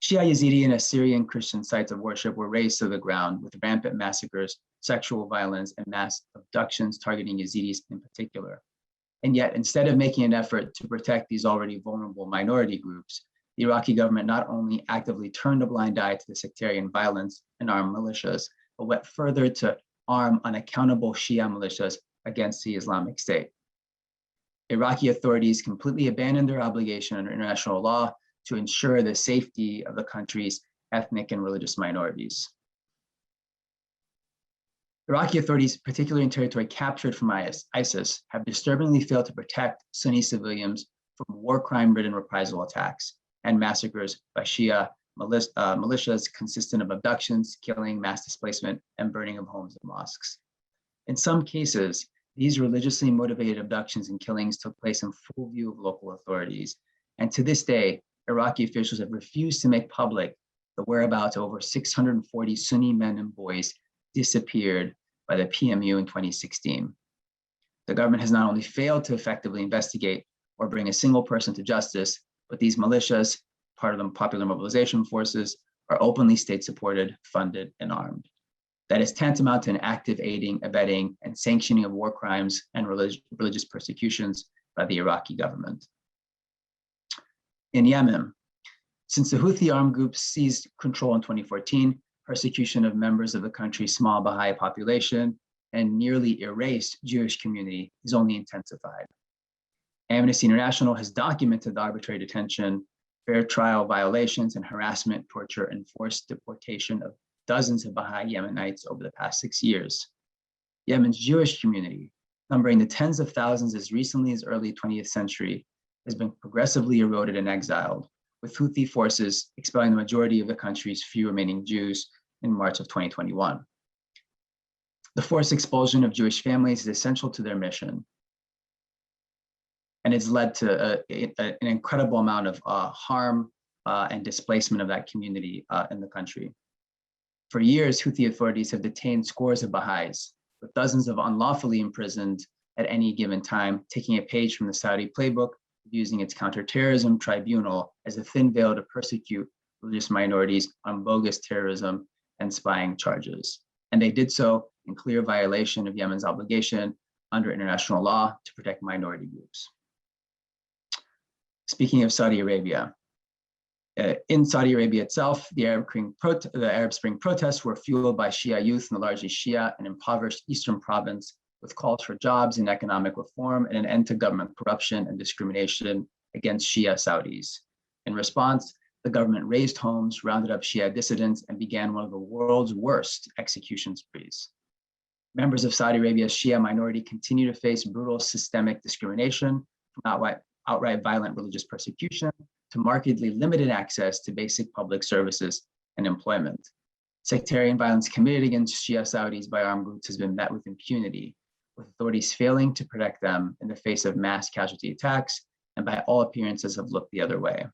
Shia, Yazidi, and Assyrian Christian sites of worship were razed to the ground with rampant massacres, sexual violence, and mass abductions targeting Yazidis in particular. And yet, instead of making an effort to protect these already vulnerable minority groups, the Iraqi government not only actively turned a blind eye to the sectarian violence and armed militias, but went further to arm unaccountable Shia militias against the Islamic State. Iraqi authorities completely abandoned their obligation under international law to ensure the safety of the country's ethnic and religious minorities. Iraqi authorities, particularly in territory captured from ISIS, have disturbingly failed to protect Sunni civilians from war crime-ridden reprisal attacks and massacres by Shia militias consistent of abductions, killing, mass displacement, and burning of homes and mosques. In some cases, these religiously motivated abductions and killings took place in full view of local authorities. And to this day, Iraqi officials have refused to make public the whereabouts of over 640 Sunni men and boys disappeared by the PMU in 2016. The government has not only failed to effectively investigate or bring a single person to justice, but these militias, part of the popular mobilization forces, are openly state-supported, funded, and armed. That is tantamount to an active aiding, abetting, and sanctioning of war crimes and religious persecutions by the Iraqi government. In Yemen, since the Houthi armed group seized control in 2014, persecution of members of the country's small Baha'i population and nearly erased Jewish community is only intensified. Amnesty International has documented the arbitrary detention, fair trial violations, and harassment, torture, and forced deportation of dozens of Baha'i Yemenites over the past 6 years. Yemen's Jewish community, numbering the tens of thousands as recently as early 20th century, has been progressively eroded and exiled, with Houthi forces expelling the majority of the country's few remaining Jews in March of 2021. The forced expulsion of Jewish families is essential to their mission, and it's led to an incredible amount of harm and displacement of that community in the country. For years, Houthi authorities have detained scores of Baha'is, with dozens of unlawfully imprisoned at any given time, taking a page from the Saudi playbook, using its counterterrorism tribunal as a thin veil to persecute religious minorities on bogus terrorism and spying charges. And they did so in clear violation of Yemen's obligation under international law to protect minority groups. Speaking of Saudi Arabia, in Saudi Arabia itself, the Arab Spring protests were fueled by Shia youth in the largely Shia and impoverished eastern province, with calls for jobs and economic reform and an end to government corruption and discrimination against Shia Saudis. In response, the government razed homes, rounded up Shia dissidents, and began one of the world's worst execution sprees. Members of Saudi Arabia's Shia minority continue to face brutal systemic discrimination, from outright violent religious persecution to markedly limited access to basic public services and employment. Sectarian violence committed against Shia Saudis by armed groups has been met with impunity, with authorities failing to protect them in the face of mass casualty attacks, and by all appearances have looked the other way.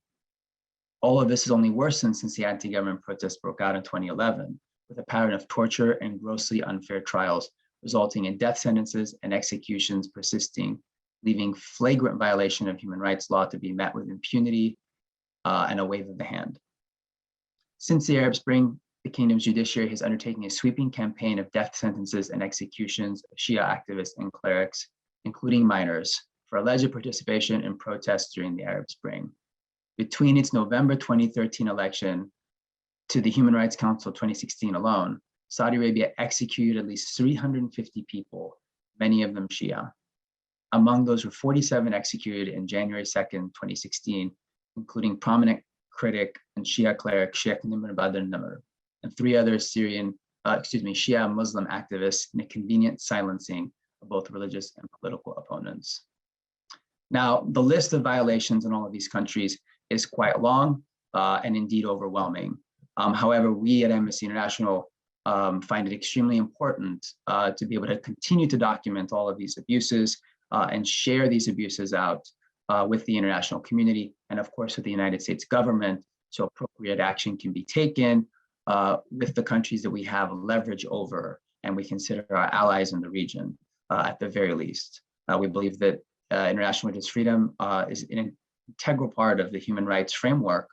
All of this has only worsened since the anti-government protests broke out in 2011, with a pattern of torture and grossly unfair trials, resulting in death sentences and executions persisting, leaving flagrant violation of human rights law to be met with impunity and a wave of the hand. Since the Arab Spring, the kingdom's judiciary has undertaken a sweeping campaign of death sentences and executions of Shia activists and clerics, including minors, for alleged participation in protests during the Arab Spring. Between its November 2013 election to the Human Rights Council 2016 alone, Saudi Arabia executed at least 350 people, many of them Shia. Among those were 47 executed in January 2nd, 2016, including prominent critic and Shia cleric Sheikh Nimr Badr Nimr, and 3 other Shia Muslim activists in a convenient silencing of both religious and political opponents. Now, the list of violations in all of these countries is quite long and indeed overwhelming. However, we at Amnesty International find it extremely important to be able to continue to document all of these abuses and share these abuses out with the international community and, of course, with the United States government, so appropriate action can be taken with the countries that we have leverage over and we consider our allies in the region at the very least. We believe that international religious freedom is an integral part of the human rights framework,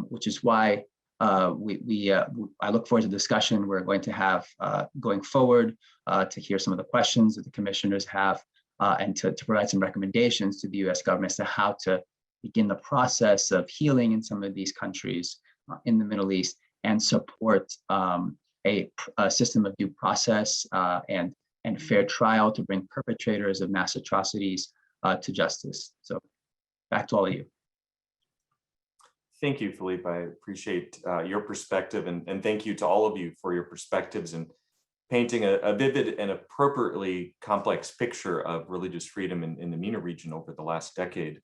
which is why I look forward to the discussion we're going to have going forward to hear some of the questions that the commissioners have and to provide some recommendations to the US government as to how to begin the process of healing in some of these countries in the Middle East and support a system of due process and fair trial to bring perpetrators of mass atrocities to justice. So back to all of you. Thank you, Philippe. I appreciate your perspective, and thank you to all of you for your perspectives and painting a vivid and appropriately complex picture of religious freedom in the MENA region over the last decade.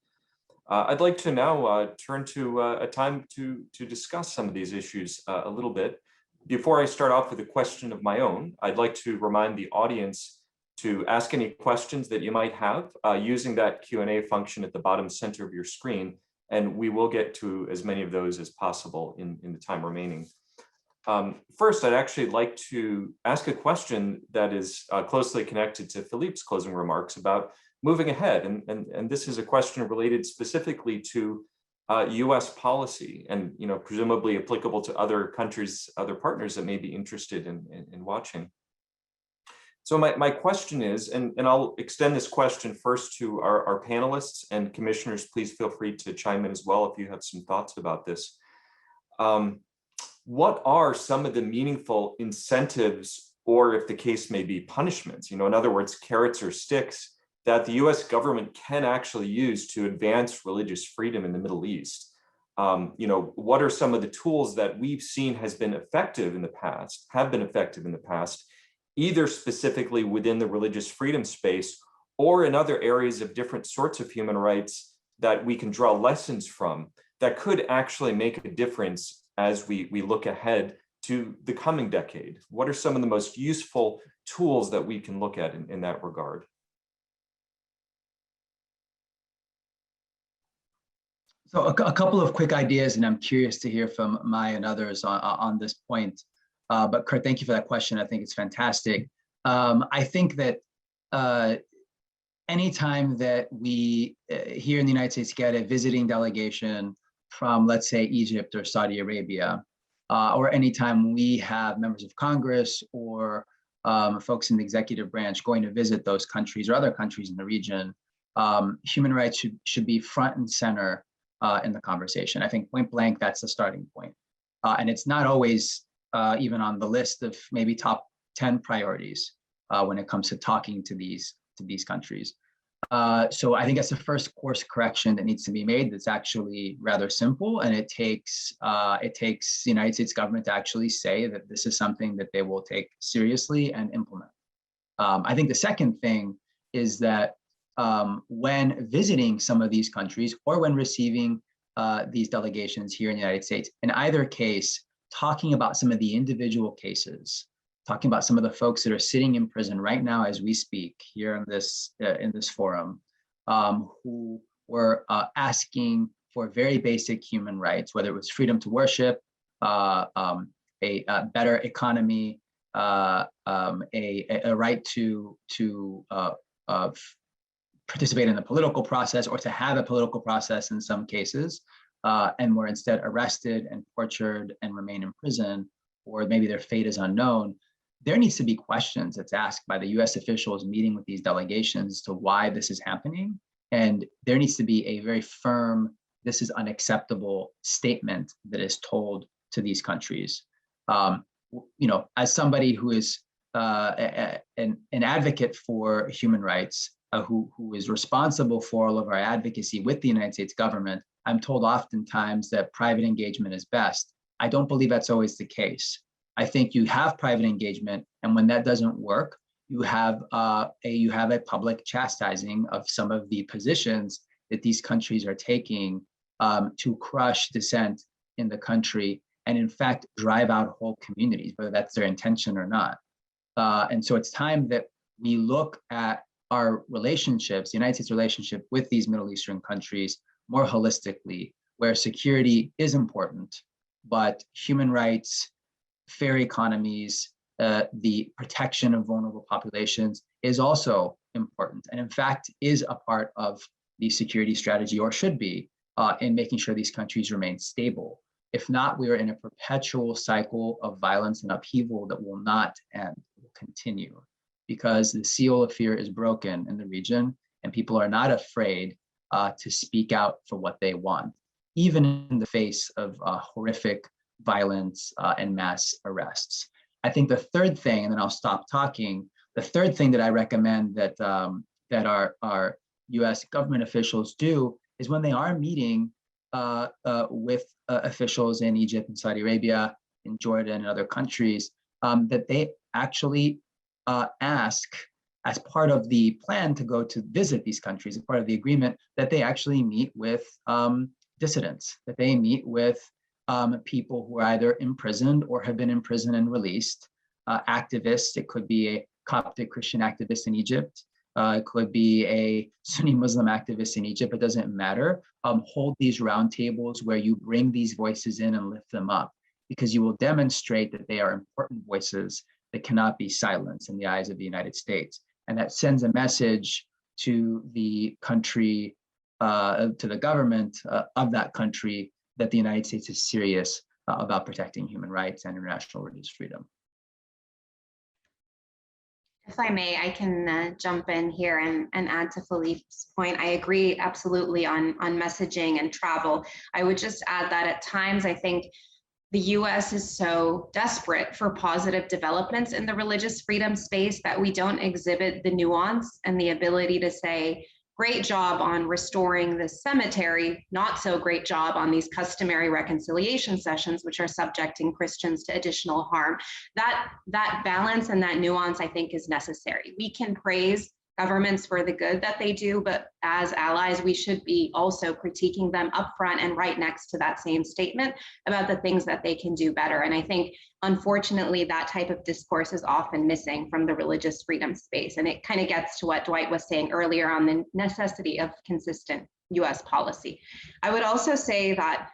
I'd like to now turn to a time to discuss some of these issues a little bit. Before I start off with a question of my own, I'd like to remind the audience to ask any questions that you might have using that Q&A function at the bottom center of your screen, and we will get to as many of those as possible in the time remaining. First, I'd actually like to ask a question that is closely connected to Philippe's closing remarks about moving ahead. And this is a question related specifically to US policy and, presumably applicable to other countries, other partners that may be interested in watching. So my question is, and I'll extend this question first to our panelists, and commissioners, please feel free to chime in as well if you have some thoughts about this. What are some of the meaningful incentives, or if the case may be punishments, in other words, carrots or sticks, that the US government can actually use to advance religious freedom in the Middle East? What are some of the tools that we've seen have been effective in the past, either specifically within the religious freedom space or in other areas of different sorts of human rights that we can draw lessons from that could actually make a difference as we look ahead to the coming decade? What are some of the most useful tools that we can look at in that regard? So a couple of quick ideas, and I'm curious to hear from Maya and others on this point. But Kurt, thank you for that question. I think it's fantastic. I think that anytime that we here in the United States get a visiting delegation from, let's say, Egypt or Saudi Arabia, or anytime we have members of Congress or folks in the executive branch going to visit those countries or other countries in the region, human rights should be front and center in the conversation. I think point blank, that's the starting point. And it's not always even on the list of maybe top 10 priorities when it comes to talking to these countries. So I think that's the first course correction that needs to be made. That's actually rather simple, and it takes the United States government to actually say that this is something that they will take seriously and implement. I think the second thing is that when visiting some of these countries or when receiving these delegations here in the United States, in either case, talking about some of the individual cases, talking about some of the folks that are sitting in prison right now as we speak here in this forum, who were asking for very basic human rights, whether it was freedom to worship, a better economy, a right to participate in the political process or to have a political process in some cases, and were instead arrested and tortured and remain in prison, or maybe their fate is unknown. There needs to be questions that's asked by the US officials meeting with these delegations to why this is happening. And there needs to be a very firm, this is unacceptable statement that is told to these countries. As somebody who is an advocate for human rights, who is responsible for all of our advocacy with the United States government, I'm told oftentimes that private engagement is best. I don't believe that's always the case. I think you have private engagement, and when that doesn't work, you have a public chastising of some of the positions that these countries are taking to crush dissent in the country and in fact drive out whole communities, whether that's their intention or not. And so it's time that we look at our relationships, the United States relationship with these Middle Eastern countries more holistically, where security is important, but human rights, fair economies, the protection of vulnerable populations is also important, and in fact is a part of the security strategy, or should be, in making sure these countries remain stable. If not, we are in a perpetual cycle of violence and upheaval that will not end, will continue, because the seal of fear is broken in the region, and people are not afraid to speak out for what they want, even in the face of horrific violence and mass arrests. I think the third thing, and then I'll stop talking, the third thing that I recommend that that our US government officials do is when they are meeting with officials in Egypt and Saudi Arabia, in Jordan and other countries, that they actually ask as part of the plan to go to visit these countries, as part of the agreement, that they actually meet with dissidents, that they meet with people who are either imprisoned or have been imprisoned and released, activists. It could be a Coptic Christian activist in Egypt. It could be a Sunni Muslim activist in Egypt. It doesn't matter. Hold these roundtables where you bring these voices in and lift them up, because you will demonstrate that they are important voices that cannot be silenced in the eyes of the United States. And that sends a message to the country, to the government of that country, that the United States is serious about protecting human rights and international religious freedom. If I may, I can jump in here and add to Philippe's point. I agree absolutely on messaging and travel. I would just add that at times, I think the US is so desperate for positive developments in the religious freedom space that we don't exhibit the nuance and the ability to say, great job on restoring the cemetery, not so great job on these customary reconciliation sessions, which are subjecting Christians to additional harm. That balance and that nuance, I think, is necessary. We can praise governments for the good that they do, but as allies, we should be also critiquing them upfront and right next to that same statement about the things that they can do better. And I think, unfortunately, that type of discourse is often missing from the religious freedom space. And it kind of gets to what Dwight was saying earlier on the necessity of consistent US policy. I would also say that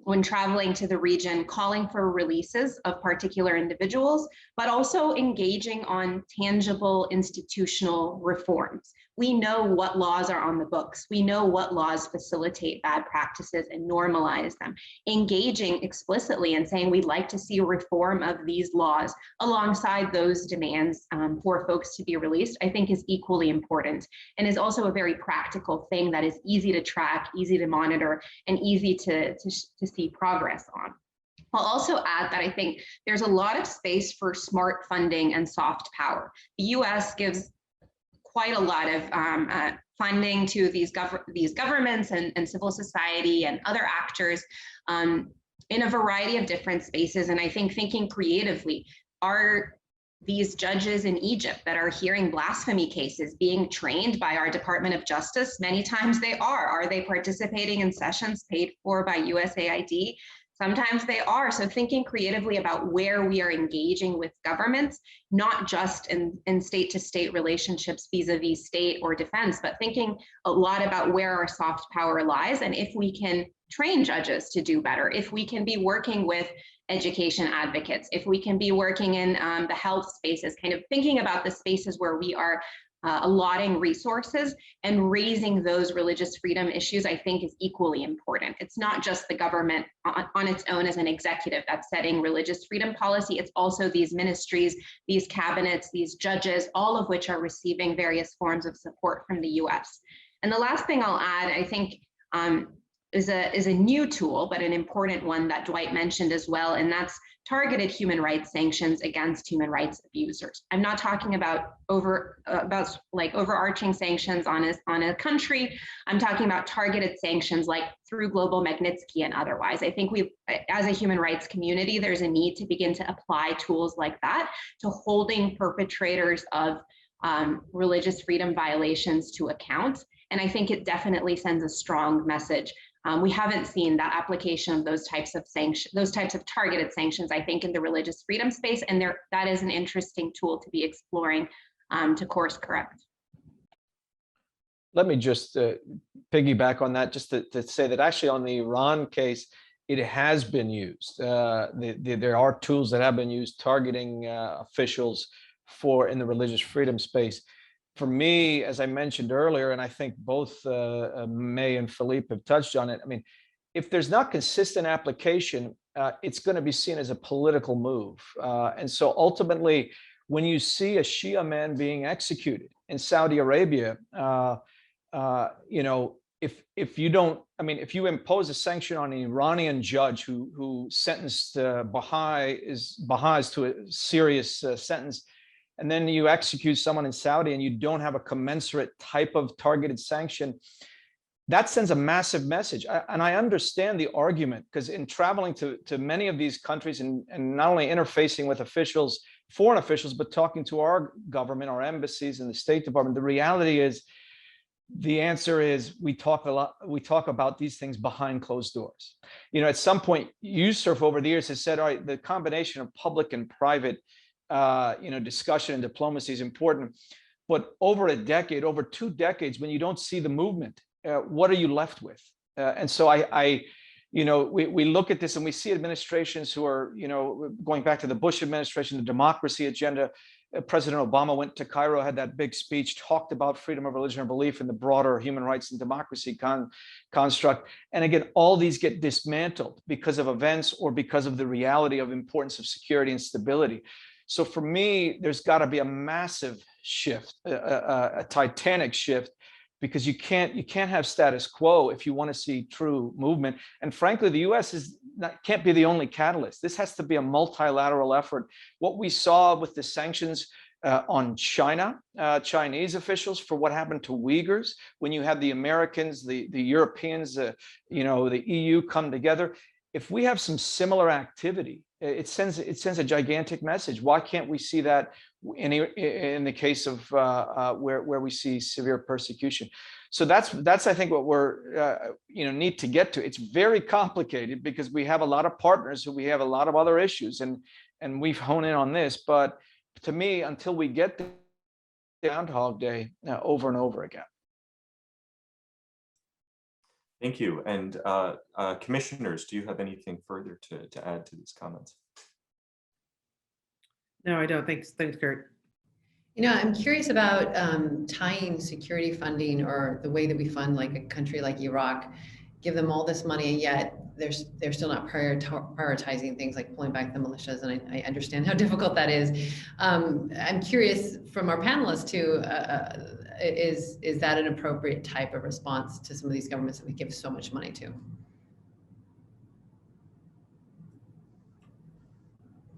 when traveling to the region, calling for releases of particular individuals, but also engaging on tangible institutional reforms. We know what laws are on the books. We know what laws facilitate bad practices and normalize them. Engaging explicitly and saying we'd like to see a reform of these laws alongside those demands for folks to be released, I think is equally important, and is also a very practical thing that is easy to track, easy to monitor, and easy to see progress on. I'll also add that I think there's a lot of space for smart funding and soft power. The US gives quite a lot of funding to these governments and civil society and other actors in a variety of different spaces. And I think thinking creatively, are these judges in Egypt that are hearing blasphemy cases being trained by our Department of Justice? Many times they are. Are they participating in sessions paid for by USAID? Sometimes they are. So thinking creatively about where we are engaging with governments, not just in state-to-state relationships vis-a-vis state or defense, but thinking a lot about where our soft power lies and if we can train judges to do better, if we can be working with education advocates, if we can be working in the health spaces, kind of thinking about the spaces where we are allotting resources and raising those religious freedom issues, I think is equally important. It's not just the government on its own as an executive that's setting religious freedom policy. It's also these ministries, these cabinets, these judges, all of which are receiving various forms of support from the US. And the last thing I'll add, I think, is a new tool, but an important one that Dwight mentioned as well, and that's targeted human rights sanctions against human rights abusers. I'm not talking about overarching sanctions on a country. I'm talking about targeted sanctions like through Global Magnitsky and otherwise. I think as a human rights community, there's a need to begin to apply tools like that to holding perpetrators of religious freedom violations to account. And I think it definitely sends a strong message. We haven't seen that application of those types of sanctions, those types of targeted sanctions, I think, in the religious freedom space, and that is an interesting tool to be exploring to course correct. Let me just piggyback on that, just to say that actually on the Iran case, it has been used. There are tools that have been used targeting officials in the religious freedom space. For me, as I mentioned earlier, and I think both May and Philippe have touched on it, I mean, if there's not consistent application, it's going to be seen as a political move. And so ultimately, when you see a Shia man being executed in Saudi Arabia, you know, if you don't, I mean, if you impose a sanction on an Iranian judge who sentenced Baha'is to a serious sentence, and then you execute someone in Saudi and you don't have a commensurate type of targeted sanction, that sends a massive message. And I understand the argument, because in traveling to many of these countries and not only interfacing with officials foreign officials, but talking to our government, our embassies and the State Department, the reality is, the answer is we talk about these things behind closed doors. At some point, USCIRF over the years has said, all right, the combination of public and private, discussion and diplomacy is important. But over a decade, over 2 decades, when you don't see the movement, what are you left with? And so we look at this and we see administrations who are, going back to the Bush administration, the democracy agenda. President Obama went to Cairo, had that big speech, talked about freedom of religion or belief in the broader human rights and democracy construct. And again, all these get dismantled because of events or because of the reality of importance of security and stability. So for me, there's got to be a massive shift, a titanic shift, because you can't have status quo if you want to see true movement. And frankly, the U.S. can't be the only catalyst. This has to be a multilateral effort. What we saw with the sanctions on China, Chinese officials, for what happened to Uyghurs, when you had the Americans, the Europeans, the EU come together. If we have some similar activity, it sends a gigantic message. Why can't we see that in the case of where we see severe persecution? So that's I think what we're need to get to. It's very complicated because we have a lot of partners who we have a lot of other issues, and we've honed in on this. But to me, until we get to Groundhog Day over and over again. Thank you. And commissioners, do you have anything further to add to these comments? No, I don't. Thanks, Kurt. I'm curious about tying security funding or the way that we fund like a country like Iraq, give them all this money, and yet they're still not prioritizing things like pulling back the militias. And I understand how difficult that is. I'm curious from our panelists too, is that an appropriate type of response to some of these governments that we give so much money to?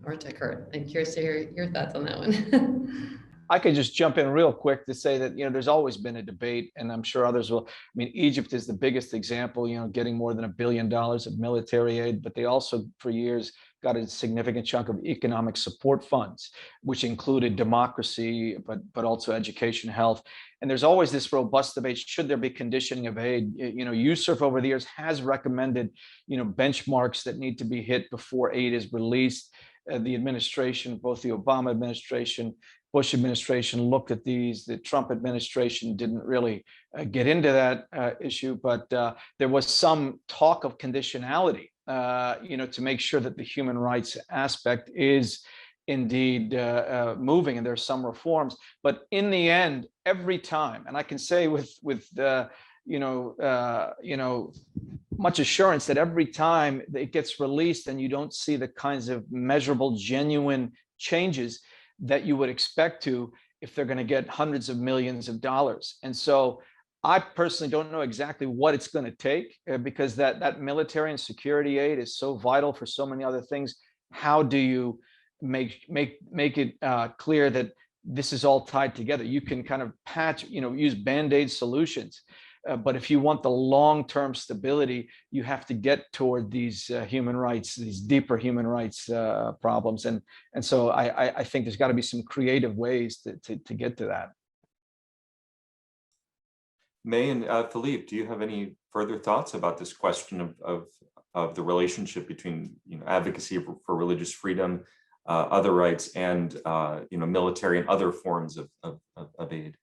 Or to Kurt? I'm curious to hear your thoughts on that one. I could just jump in real quick to say that, there's always been a debate, and I'm sure others will. I mean, Egypt is the biggest example, getting more than $1 billion of military aid, but they also for years got a significant chunk of economic support funds, which included democracy, but also education, health. And there's always this robust debate, should there be conditioning of aid? USCIRF over the years has recommended, benchmarks that need to be hit before aid is released. The administration, both the Obama administration, Bush administration looked at these. The Trump administration didn't really get into that issue, but there was some talk of conditionality, to make sure that the human rights aspect is indeed moving, and there's some reforms. But in the end, every time, and I can say with much assurance that every time it gets released and you don't see the kinds of measurable, genuine changes that you would expect to if they're going to get hundreds of millions of dollars. And so I personally don't know exactly what it's going to take because that military and security aid is so vital for so many other things. How do you make it clear that this is all tied together? You can kind of patch, use Band-Aid solutions. But if you want the long-term stability, you have to get toward these human rights, these deeper human rights problems. And so I think there's got to be some creative ways to get to that. May and Philippe, do you have any further thoughts about this question of the relationship between advocacy for religious freedom, other rights, and military and other forms of aid?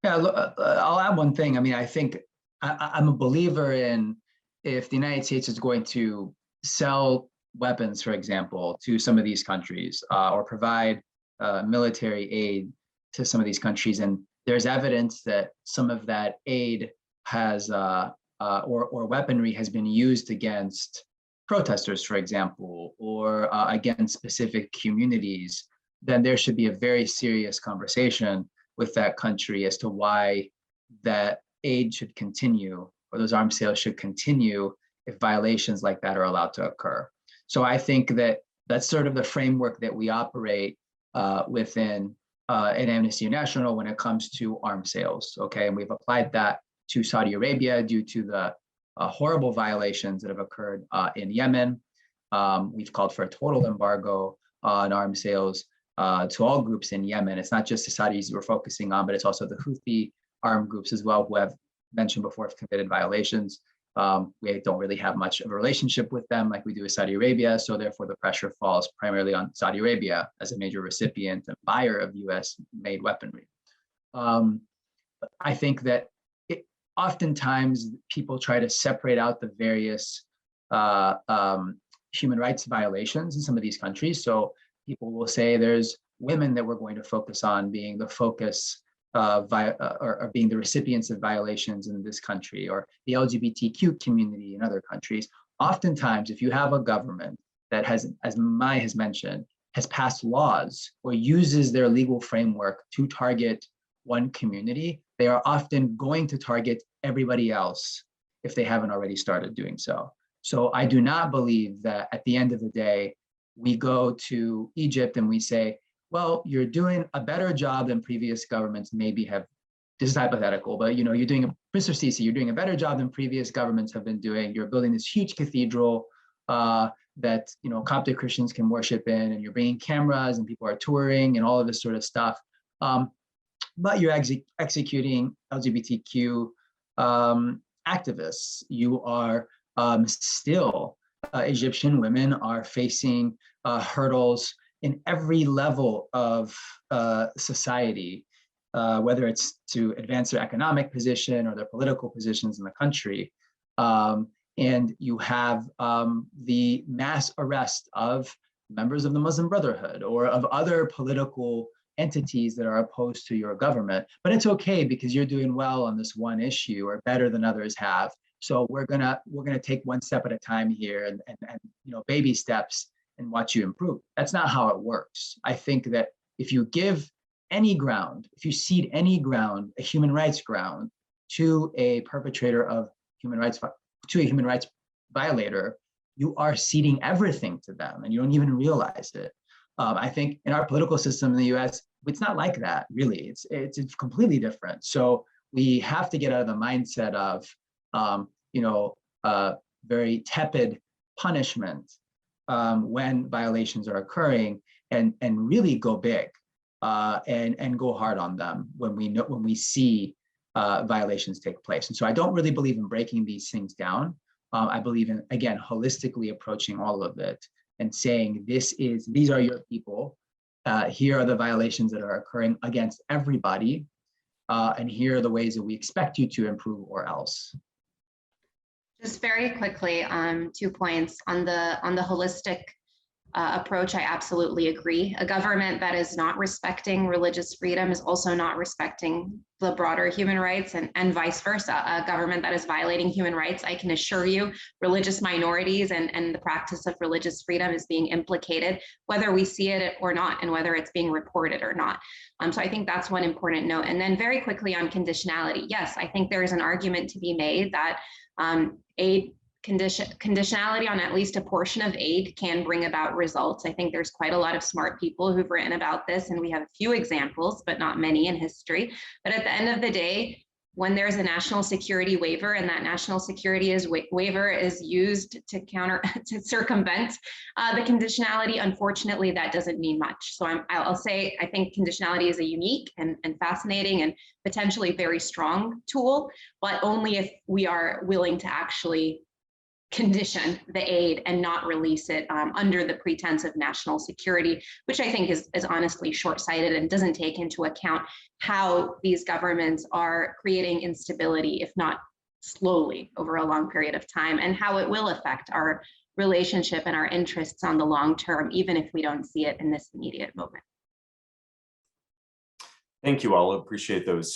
Yeah, I'll add one thing. I mean, I think I'm a believer in, if the United States is going to sell weapons, for example, to some of these countries or provide military aid to some of these countries, and there's evidence that some of that aid has or weaponry has been used against protesters, for example, or against specific communities, then there should be a very serious conversation with that country as to why that aid should continue, or those arms sales should continue if violations like that are allowed to occur. So I think that that's sort of the framework that we operate within at Amnesty International when it comes to arms sales, okay? And we've applied that to Saudi Arabia due to the horrible violations that have occurred in Yemen. We've called for a total embargo on arms sales to all groups in Yemen. It's not just the Saudis we're focusing on, but it's also the Houthi armed groups as well, who have mentioned before have committed violations. We don't really have much of a relationship with them like we do with Saudi Arabia. So therefore the pressure falls primarily on Saudi Arabia as a major recipient and buyer of US made weaponry. I think that oftentimes people try to separate out the various human rights violations in some of these countries. So people will say there's women that we're going to focus on being the focus or being the recipients of violations in this country, or the LGBTQ community in other countries. Oftentimes, if you have a government that has, as Mai has mentioned, has passed laws or uses their legal framework to target one community, they are often going to target everybody else if they haven't already started doing so. So I do not believe that at the end of the day, we go to Egypt and we say, well, you're doing a better job than previous governments maybe have. This is hypothetical, but you're doing Mr. Sisi, you're doing a better job than previous governments have been doing. You're building this huge cathedral that Coptic Christians can worship in, and you're bringing cameras and people are touring and all of this sort of stuff. But you're executing LGBTQ activists. You are still, Egyptian women are facing hurdles in every level of society, whether it's to advance their economic position or their political positions in the country. And you have the mass arrest of members of the Muslim Brotherhood or of other political entities that are opposed to your government. But it's okay because you're doing well on this one issue, or better than others have. So we're gonna take one step at a time here, and baby steps, and watch you improve. That's not how it works. I think that if you give any ground, if you cede any ground, a human rights ground, to a perpetrator of human rights, to a human rights violator, you are ceding everything to them, and you don't even realize it. I think in our political system in the U.S., it's not like that, really. It's completely different. So we have to get out of the mindset of, very tepid punishment when violations are occurring, and really go big and go hard on them when we see violations take place. And so I don't really believe in breaking these things down. I believe in, again, holistically approaching all of it and saying, these are your people. Here are the violations that are occurring against everybody. And here are the ways that we expect you to improve or else. Just very quickly, 2 points on the holistic approach. I absolutely agree. A government that is not respecting religious freedom is also not respecting the broader human rights, and vice versa. A government that is violating human rights, I can assure you, religious minorities and the practice of religious freedom is being implicated, whether we see it or not, and whether it's being reported or not. So I think that's one important note. And then very quickly on conditionality. Yes, I think there is an argument to be made that aid conditionality on at least a portion of aid can bring about results. I think there's quite a lot of smart people who've written about this, and we have a few examples, but not many in history. But at the end of the day, when there's a national security waiver, and that national security waiver is used to circumvent the conditionality, unfortunately, that doesn't mean much. So I'll say I think conditionality is a unique and fascinating and potentially very strong tool, but only if we are willing to actually condition the aid and not release it under the pretense of national security, which I think is honestly short-sighted and doesn't take into account how these governments are creating instability, if not slowly over a long period of time, and how it will affect our relationship and our interests on the long term, even if we don't see it in this immediate moment. Thank you all. Appreciate those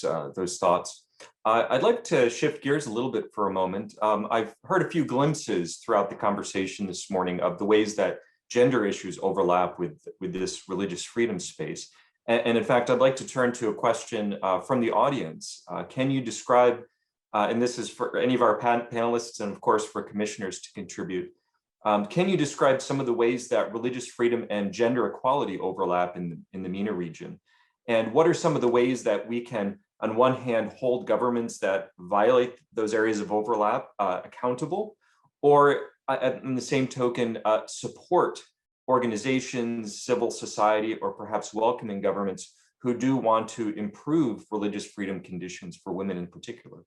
thoughts. I'd like to shift gears a little bit for a moment. I've heard a few glimpses throughout the conversation this morning of the ways that gender issues overlap with this religious freedom space. And in fact, I'd like to turn to a question from the audience. Can you describe, and this is for any of our panelists and of course for commissioners to contribute, can you describe some of the ways that religious freedom and gender equality overlap in the MENA region? And what are some of the ways that we can, on one hand, hold governments that violate those areas of overlap accountable, or in the same token, support organizations, civil society, or perhaps welcoming governments who do want to improve religious freedom conditions for women in particular?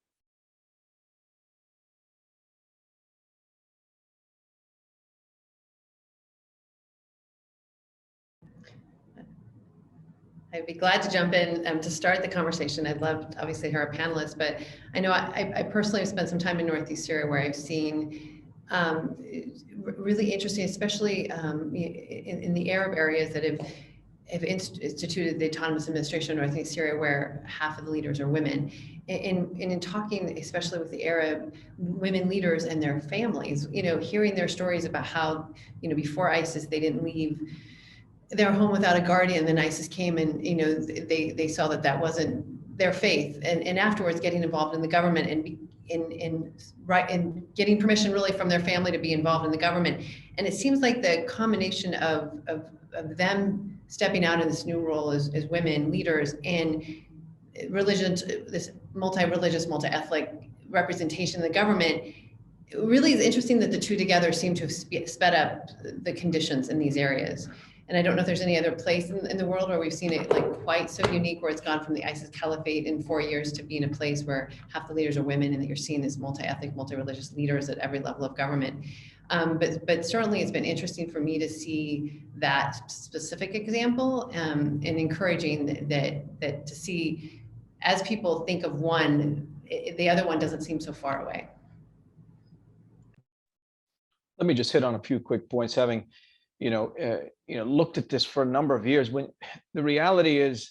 I'd be glad to jump in to start the conversation. I'd love, obviously, to hear our panelists, but I know I personally have spent some time in Northeast Syria where I've seen really interesting, especially in the Arab areas that have instituted the autonomous administration of Northeast Syria, where half of the leaders are women. And in talking, especially with the Arab women leaders and their families, hearing their stories about how, before ISIS, they didn't leave their home without a guardian. Then ISIS came and, they saw that wasn't their faith. And afterwards getting involved in the government and getting permission really from their family to be involved in the government. And it seems like the combination of them stepping out in this new role as women leaders and religion, this multi-religious, multi-ethnic representation in the government, it really is interesting that the two together seem to have sped up the conditions in these areas. And I don't know if there's any other place in the world where we've seen it quite so unique, where it's gone from the ISIS caliphate in 4 years to being a place where half the leaders are women, and that you're seeing this multi-ethnic, multi-religious leaders at every level of government. But certainly it's been interesting for me to see that specific example, and encouraging that to see, as people think of one, the other one doesn't seem so far away. Let me just hit on a few quick points. Having looked at this for a number of years, when the reality is,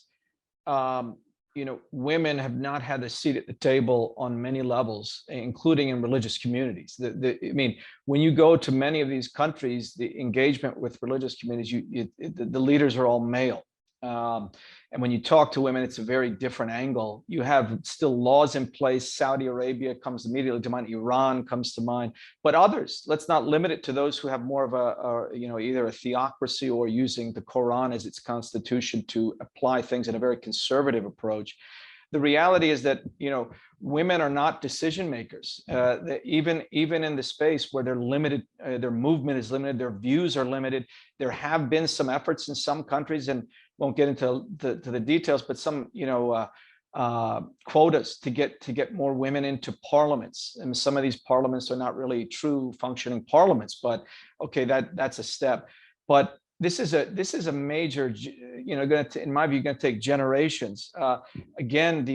women have not had a seat at the table on many levels, including in religious communities. When you go to many of these countries, the engagement with religious communities, the leaders are all male. And when you talk to women, it's a very different angle. You have still laws in place. Saudi Arabia comes immediately to mind. Iran comes to mind. But others, let's not limit it to those who have more of either a theocracy or using the Quran as its constitution to apply things in a very conservative approach. The reality is that women are not decision makers. Even in the space where they're limited, their movement is limited, their views are limited. There have been some efforts in some countries, and won't get into the details, but some quotas to get more women into parliaments. And some of these parliaments are not really true functioning parliaments, but okay, that's a step. But this is a major, in my view, going to take generations. Again,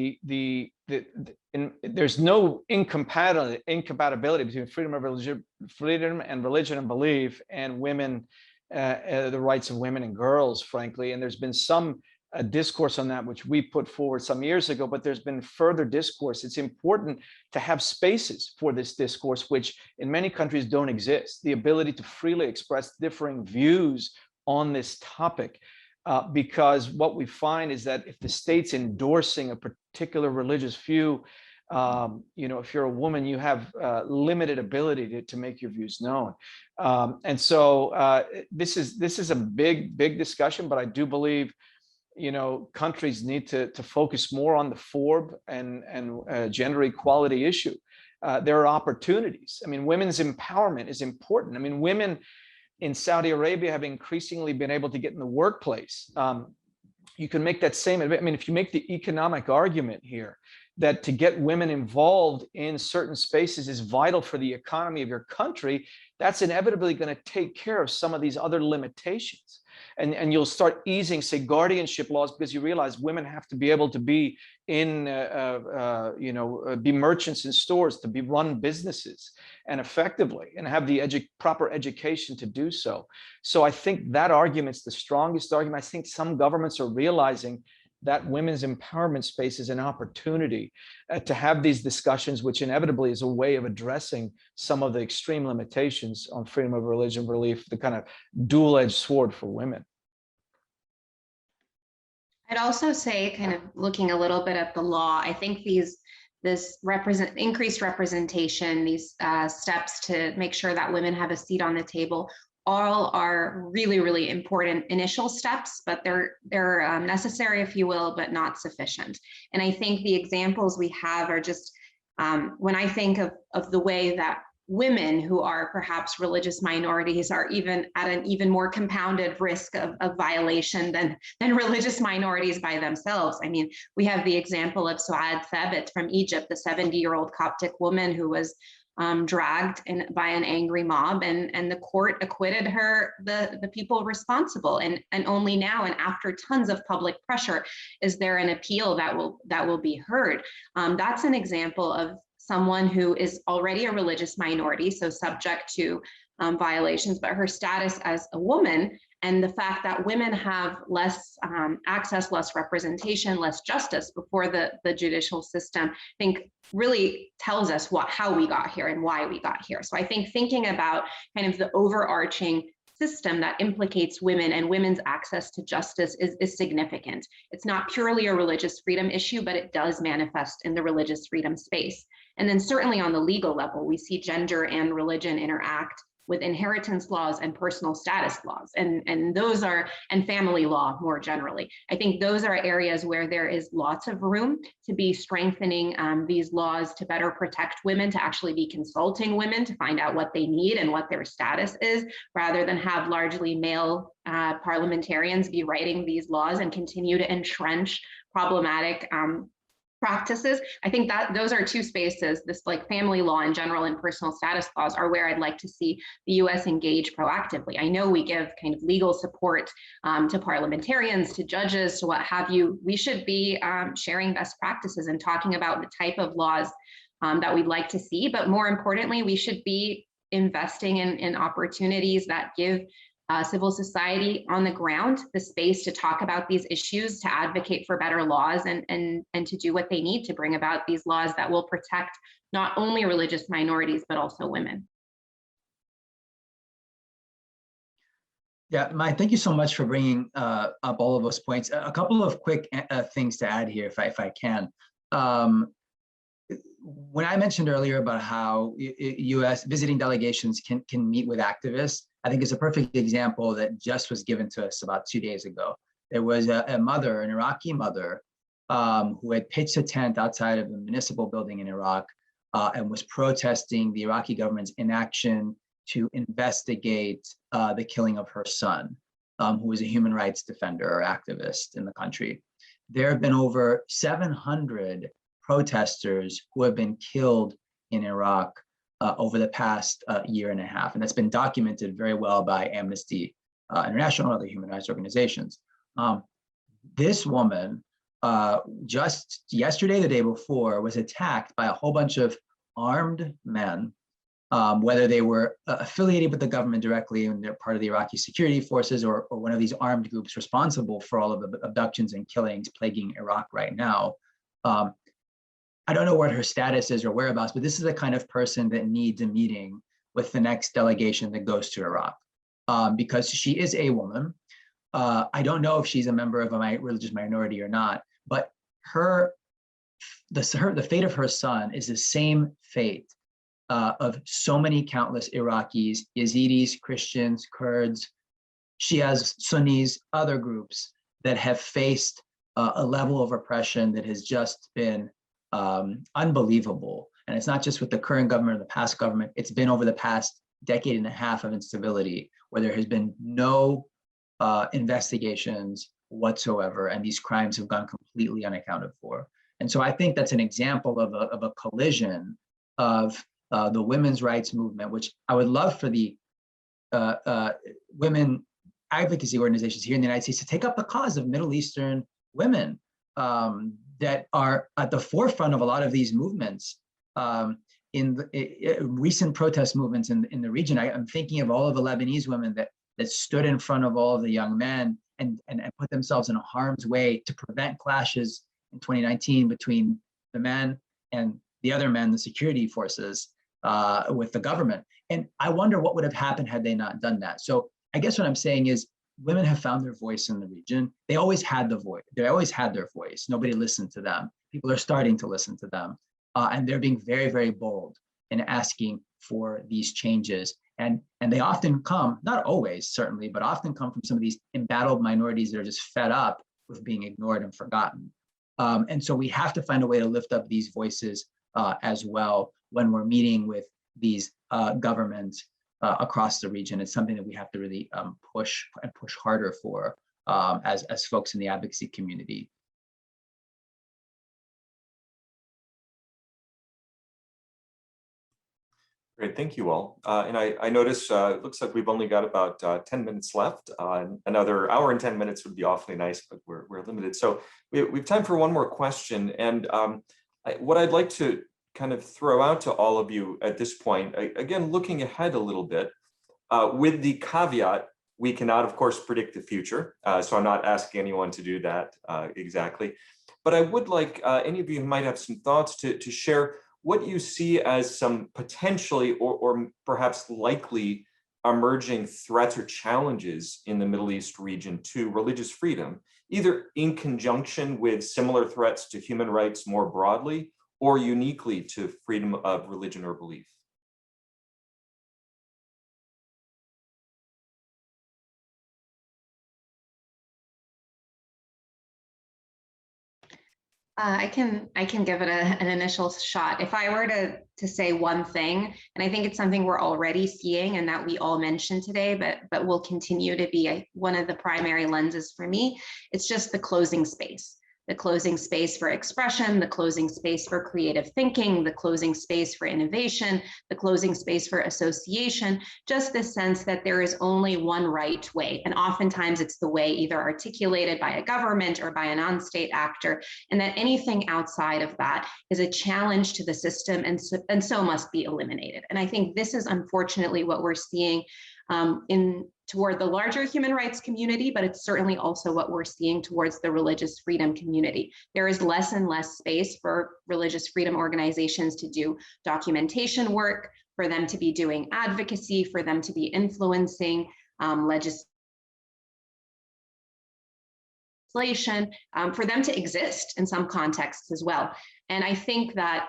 there's no incompatibility between freedom and religion and belief and women, the rights of women and girls, frankly. And there's been some discourse on that, which we put forward some years ago, but there's been further discourse. It's important to have spaces for this discourse, which in many countries don't exist. The ability to freely express differing views on this topic, because what we find is that if the state's endorsing a particular religious view, if you're a woman, you have limited ability to make your views known. And so this is a big discussion, but I do believe countries need to focus more on the FORB and gender equality issue. There are opportunities. Women's empowerment is important. Women in Saudi Arabia have increasingly been able to get in the workplace. You can make that same, if you make the economic argument here that to get women involved in certain spaces is vital for the economy of your country, that's inevitably going to take care of some of these other limitations. And you'll start easing, say, guardianship laws, because you realize women have to be able to be in, be merchants in stores, to be run businesses and effectively, and have the proper education to do so. So I think that argument's the strongest argument. I think some governments are realizing that women's empowerment space is an opportunity to have these discussions, which inevitably is a way of addressing some of the extreme limitations on freedom of religion, belief, the kind of dual-edged sword for women. I'd also say, kind of looking a little bit at the law, I think this increased representation, these steps to make sure that women have a seat on the table, all are really, really important initial steps, but they're necessary, if you will, but not sufficient. And I think the examples we have are just, when I think of the way that women who are perhaps religious minorities are even at an even more compounded risk of violation than religious minorities by themselves. I mean, we have the example of Suad Thabit from Egypt, the 70-year-old Coptic woman who was dragged by an angry mob, and the court acquitted her, the people responsible, and only now, and after tons of public pressure, is there an appeal that will be heard. That's an example of someone who is already a religious minority, so subject to violations, but her status as a woman and the fact that women have less access, less representation, less justice before the judicial system, I think really tells us how we got here and why we got here. So I think thinking about kind of the overarching system that implicates women and women's access to justice is significant. It's not purely a religious freedom issue, but it does manifest in the religious freedom space. And then certainly on the legal level, we see gender and religion interact with inheritance laws and personal status laws, and those are, and family law more generally. I think those are areas where there is lots of room to be strengthening these laws to better protect women, to actually be consulting women to find out what they need and what their status is, rather than have largely male parliamentarians be writing these laws and continue to entrench problematic practices. I think that those are two spaces, this like family law in general and personal status laws, are where I'd like to see the US engage proactively. I know we give kind of legal support to parliamentarians, to judges, to what have you. We should be sharing best practices and talking about the type of laws that we'd like to see, but more importantly, we should be investing in opportunities that give civil society on the ground the space to talk about these issues, to advocate for better laws, and to do what they need to bring about these laws that will protect not only religious minorities, but also women. Yeah, Mai, thank you so much for bringing up all of those points. A couple of quick things to add here, if I can. When I mentioned earlier about how U.S. visiting delegations can meet with activists, I think it's a perfect example that just was given to us about 2 days ago. There was a mother, an Iraqi mother, who had pitched a tent outside of a municipal building in Iraq and was protesting the Iraqi government's inaction to investigate the killing of her son, who was a human rights defender or activist in the country. There have been over 700 protesters who have been killed in Iraq over the past year and a half. And that's been documented very well by Amnesty International and other human rights organizations. This woman, just yesterday, the day before, was attacked by a whole bunch of armed men, whether they were affiliated with the government directly and they're part of the Iraqi security forces, or one of these armed groups responsible for all of the abductions and killings plaguing Iraq right now. I don't know what her status is or whereabouts, but this is the kind of person that needs a meeting with the next delegation that goes to Iraq, because she is a woman. I don't know if she's a member of a religious minority or not, but the fate of her son is the same fate of so many countless Iraqis, Yazidis, Christians, Kurds, Shias, Sunnis, other groups that have faced a level of oppression that has just been unbelievable. And it's not just with the current government or the past government, it's been over the past decade and a half of instability where there has been no investigations whatsoever, and these crimes have gone completely unaccounted for. And so I think that's an example of a collision of the women's rights movement, which I would love for the women advocacy organizations here in the United States to take up the cause of Middle Eastern women that are at the forefront of a lot of these movements. In the recent protest movements in the region, I'm thinking of all of the Lebanese women that stood in front of all of the young men and put themselves in harm's way to prevent clashes in 2019 between the men and the other men, the security forces, with the government. And I wonder what would have happened had they not done that. So I guess what I'm saying is women have found their voice in the region. They always had the voice. They always had their voice. Nobody listened to them. People are starting to listen to them. And they're being very, very bold in asking for these changes. And they often come, not always certainly, but often come from some of these embattled minorities that are just fed up with being ignored and forgotten. And so we have to find a way to lift up these voices as well when we're meeting with these governments across the region. It's something that we have to really push harder for as folks in the advocacy community. Great, thank you all. And I notice it looks like we've only got about 10 minutes left. Another hour and 10 minutes would be awfully nice, but we're limited. So we have time for one more question. And what I'd like to kind of throw out to all of you at this point, again, looking ahead a little bit, with the caveat, we cannot, of course, predict the future. So I'm not asking anyone to do that exactly. But I would like any of you who might have some thoughts to share what you see as some potentially or perhaps likely emerging threats or challenges in the Middle East region to religious freedom, either in conjunction with similar threats to human rights more broadly or uniquely to freedom of religion or belief. I can give it an initial shot. If I were to say one thing, and I think it's something we're already seeing and that we all mentioned today, but will continue to be one of the primary lenses for me, it's just the closing space. The closing space for expression, the closing space for creative thinking, the closing space for innovation, the closing space for association, just the sense that there is only one right way. And oftentimes it's the way either articulated by a government or by a non-state actor, and that anything outside of that is a challenge to the system and so must be eliminated. And I think this is unfortunately what we're seeing toward the larger human rights community, but it's certainly also what we're seeing towards the religious freedom community. There is less and less space for religious freedom organizations to do documentation work, for them to be doing advocacy, for them to be influencing legislation, for them to exist in some contexts as well. And I think that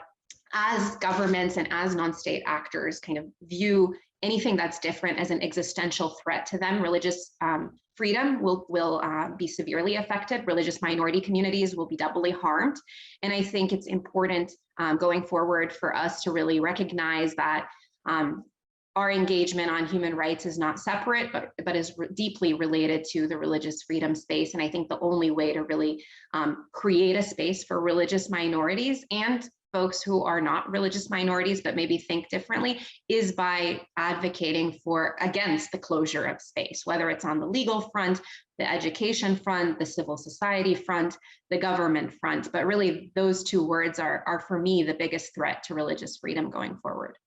as governments and as non-state actors kind of view anything that's different as an existential threat to them, religious freedom will be severely affected. Religious minority communities will be doubly harmed. And I think it's important going forward for us to really recognize that our engagement on human rights is not separate, but is deeply related to the religious freedom space. And I think the only way to really create a space for religious minorities and folks who are not religious minorities but maybe think differently is by advocating against the closure of space, whether it's on the legal front, the education front, the civil society front, the government front. But really those two words are for me the biggest threat to religious freedom going forward.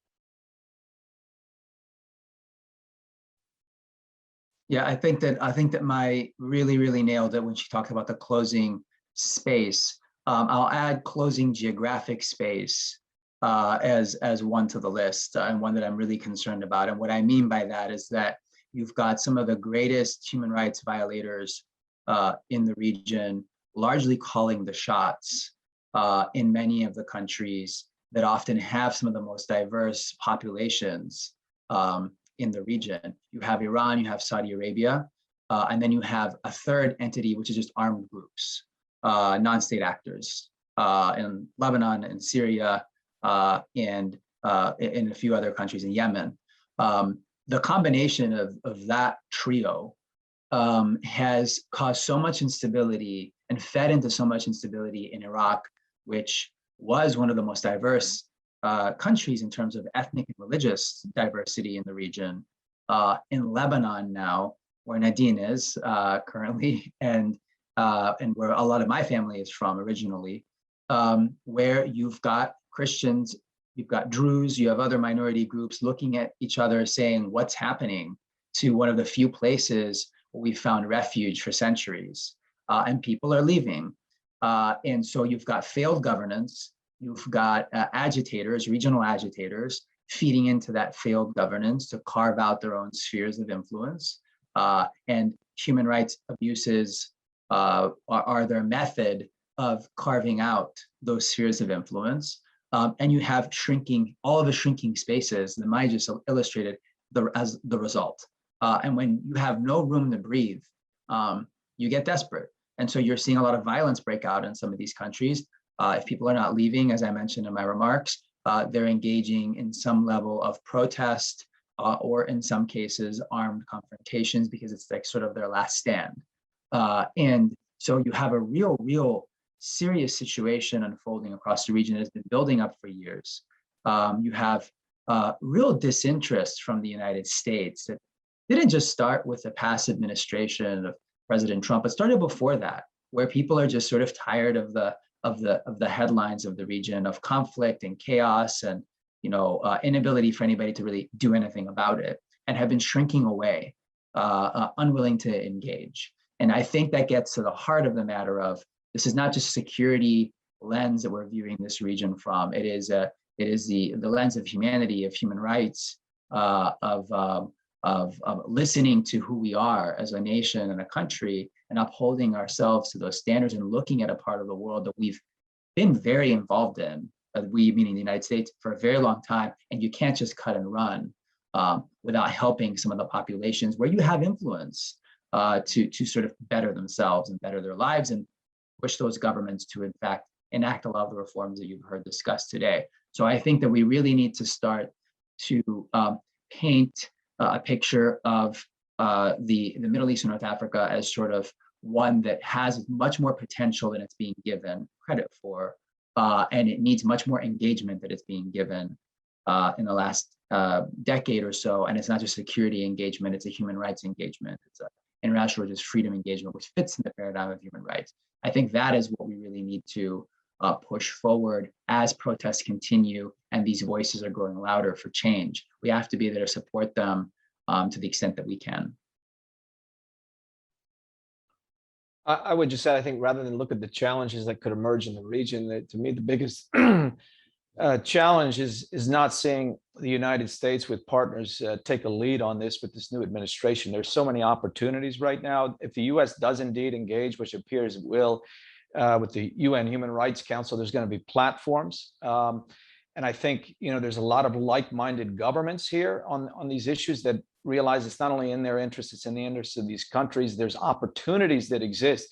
Yeah, I think that Mai really nailed it when she talked about the closing space. I'll add closing geographic space as one to the list, and one that I'm really concerned about. And what I mean by that is that you've got some of the greatest human rights violators in the region largely calling the shots in many of the countries that often have some of the most diverse populations in the region. You have Iran, you have Saudi Arabia, and then you have a third entity, which is just armed groups. Non-state actors in Lebanon and Syria and in a few other countries in Yemen. The combination of that trio has caused so much instability and fed into so much instability in Iraq, which was one of the most diverse countries in terms of ethnic and religious diversity in the region. In Lebanon now, where Nadine is currently, and where a lot of my family is from originally, where you've got Christians, you've got Druze, you have other minority groups looking at each other saying, what's happening to one of the few places where we found refuge for centuries, and people are leaving. And so you've got failed governance, you've got agitators, regional agitators, feeding into that failed governance to carve out their own spheres of influence, and human rights abuses are their method of carving out those spheres of influence. And you have all of the shrinking spaces that Mai just illustrated as the result. And when you have no room to breathe, you get desperate. And so you're seeing a lot of violence break out in some of these countries. If people are not leaving, as I mentioned in my remarks, they're engaging in some level of protest or in some cases armed confrontations because it's like sort of their last stand. And so you have a real serious situation unfolding across the region that has been building up for years. You have real disinterest from the United States that didn't just start with the past administration of President Trump, it started before that, where people are just sort of tired of the headlines of the region, of conflict and chaos and inability for anybody to really do anything about it, and have been shrinking away, unwilling to engage. And I think that gets to the heart of the matter of this is not just security lens that we're viewing this region from. It is the lens of humanity, of human rights, of listening to who we are as a nation and a country, and upholding ourselves to those standards and looking at a part of the world that we've been very involved in, we meaning the United States, for a very long time. And you can't just cut and run without helping some of the populations where you have influence to sort of better themselves and better their lives and push those governments to, in fact, enact a lot of the reforms that you've heard discussed today. So I think that we really need to start to paint a picture of the Middle East and North Africa as sort of one that has much more potential than it's being given credit for, and it needs much more engagement that it's being given in the last decade or so. And it's not just security engagement, it's a human rights engagement. It's an international religious freedom engagement, which fits in the paradigm of human rights. I think that is what we really need to push forward as protests continue and these voices are growing louder for change. We have to be there to support them to the extent that we can. I would just say, I think rather than look at the challenges that could emerge in the region, that to me the biggest challenge is not seeing the United States with partners take a lead on this with this new administration. There's so many opportunities right now. If the U.S. does indeed engage, which appears it will, with the UN Human Rights Council, there's going to be platforms. And I think, there's a lot of like-minded governments here on these issues that realize it's not only in their interest, it's in the interest of these countries. There's opportunities that exist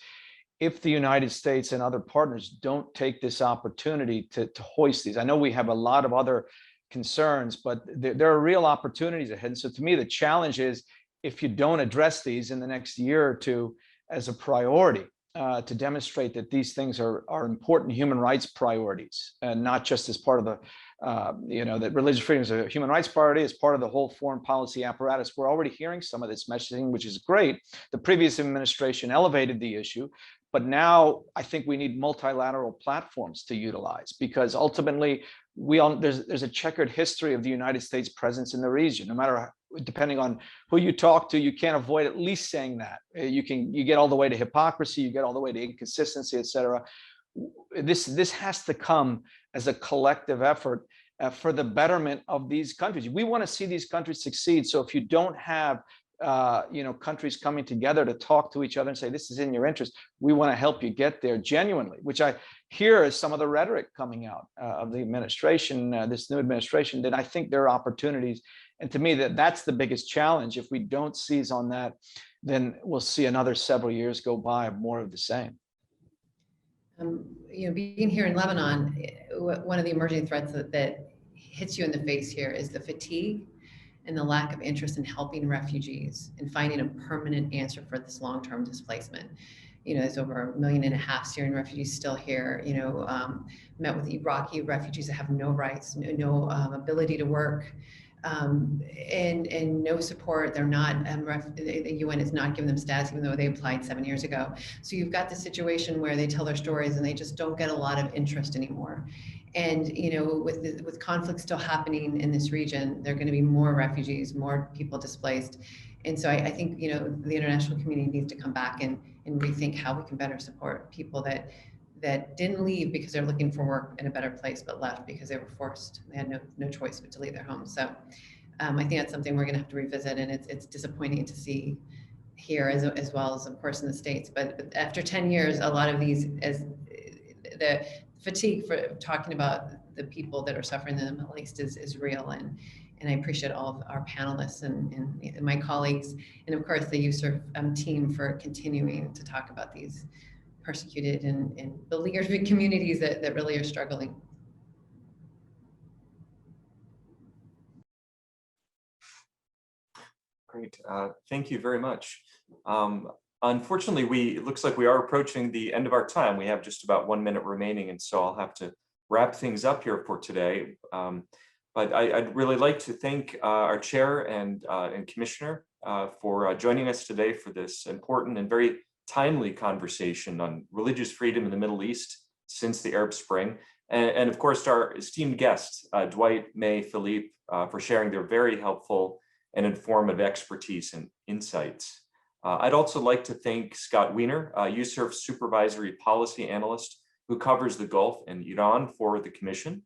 if the United States and other partners don't take this opportunity to hoist these. I know we have a lot of other concerns, but there are real opportunities ahead. And so to me, the challenge is if you don't address these in the next year or two as a priority, to demonstrate that these things are important human rights priorities, and not just as part of the, that religious freedom is a human rights priority, as part of the whole foreign policy apparatus. We're already hearing some of this messaging, which is great. The previous administration elevated the issue, but now I think we need multilateral platforms to utilize, because ultimately there's a checkered history of the United States presence in the region. No matter, depending on who you talk to, you can't avoid at least saying that. You get all the way to hypocrisy, you get all the way to inconsistency, et cetera. This has to come as a collective effort for the betterment of these countries. We want to see these countries succeed. So if you don't have countries coming together to talk to each other and say, this is in your interest, we want to help you get there genuinely, which I hear is some of the rhetoric coming out of the administration, this new administration, that I think there are opportunities. And to me, that's the biggest challenge. If we don't seize on that, then we'll see another several years go by of more of the same. Being here in Lebanon, one of the emerging threats that hits you in the face here is the fatigue and the lack of interest in helping refugees and finding a permanent answer for this long-term displacement. There's over 1.5 million Syrian refugees still here. Met with Iraqi refugees that have no rights, no ability to work, and no support. They're not, the UN is not giving them status, even though they applied 7 years ago. So you've got the situation where they tell their stories and they just don't get a lot of interest anymore. And with conflict still happening in this region, there are going to be more refugees, more people displaced. And so I think the international community needs to come back and rethink how we can better support people that didn't leave because they're looking for work in a better place, but left because they were forced. They had no choice but to leave their homes. So I think that's something we're going to have to revisit, and it's disappointing to see here as well as, of course, in the States. But after 10 years, a lot of these, as the fatigue for talking about the people that are suffering in the Middle East is real, and I appreciate all of our panelists and my colleagues, and of course the USCIRF team for continuing to talk about these persecuted and beleaguered communities that really are struggling. Great. Thank you very much. Unfortunately, it looks like we are approaching the end of our time. We have just about 1 minute remaining, and so I'll have to wrap things up here for today. But I'd really like to thank our chair and commissioner for joining us today for this important and very timely conversation on religious freedom in the Middle East since the Arab Spring. And of course, our esteemed guests, Dwight, May, Philippe, for sharing their very helpful and informative expertise and insights. I'd also like to thank Scott Wiener, USCIRF Supervisory Policy Analyst who covers the Gulf and Iran for the Commission,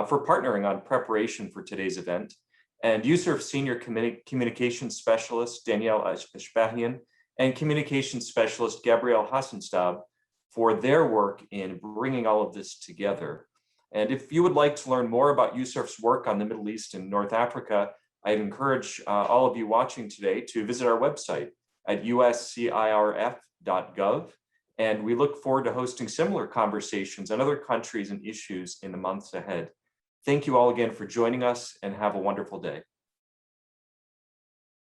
for partnering on preparation for today's event, and USCIRF Senior Communications Specialist Danielle Ashbahian and Communications Specialist Gabrielle Hassenstab for their work in bringing all of this together. And if you would like to learn more about USCIRF's work on the Middle East and North Africa, I'd encourage all of you watching today to visit our website at uscirf.gov. And we look forward to hosting similar conversations on other countries and issues in the months ahead. Thank you all again for joining us, and have a wonderful day.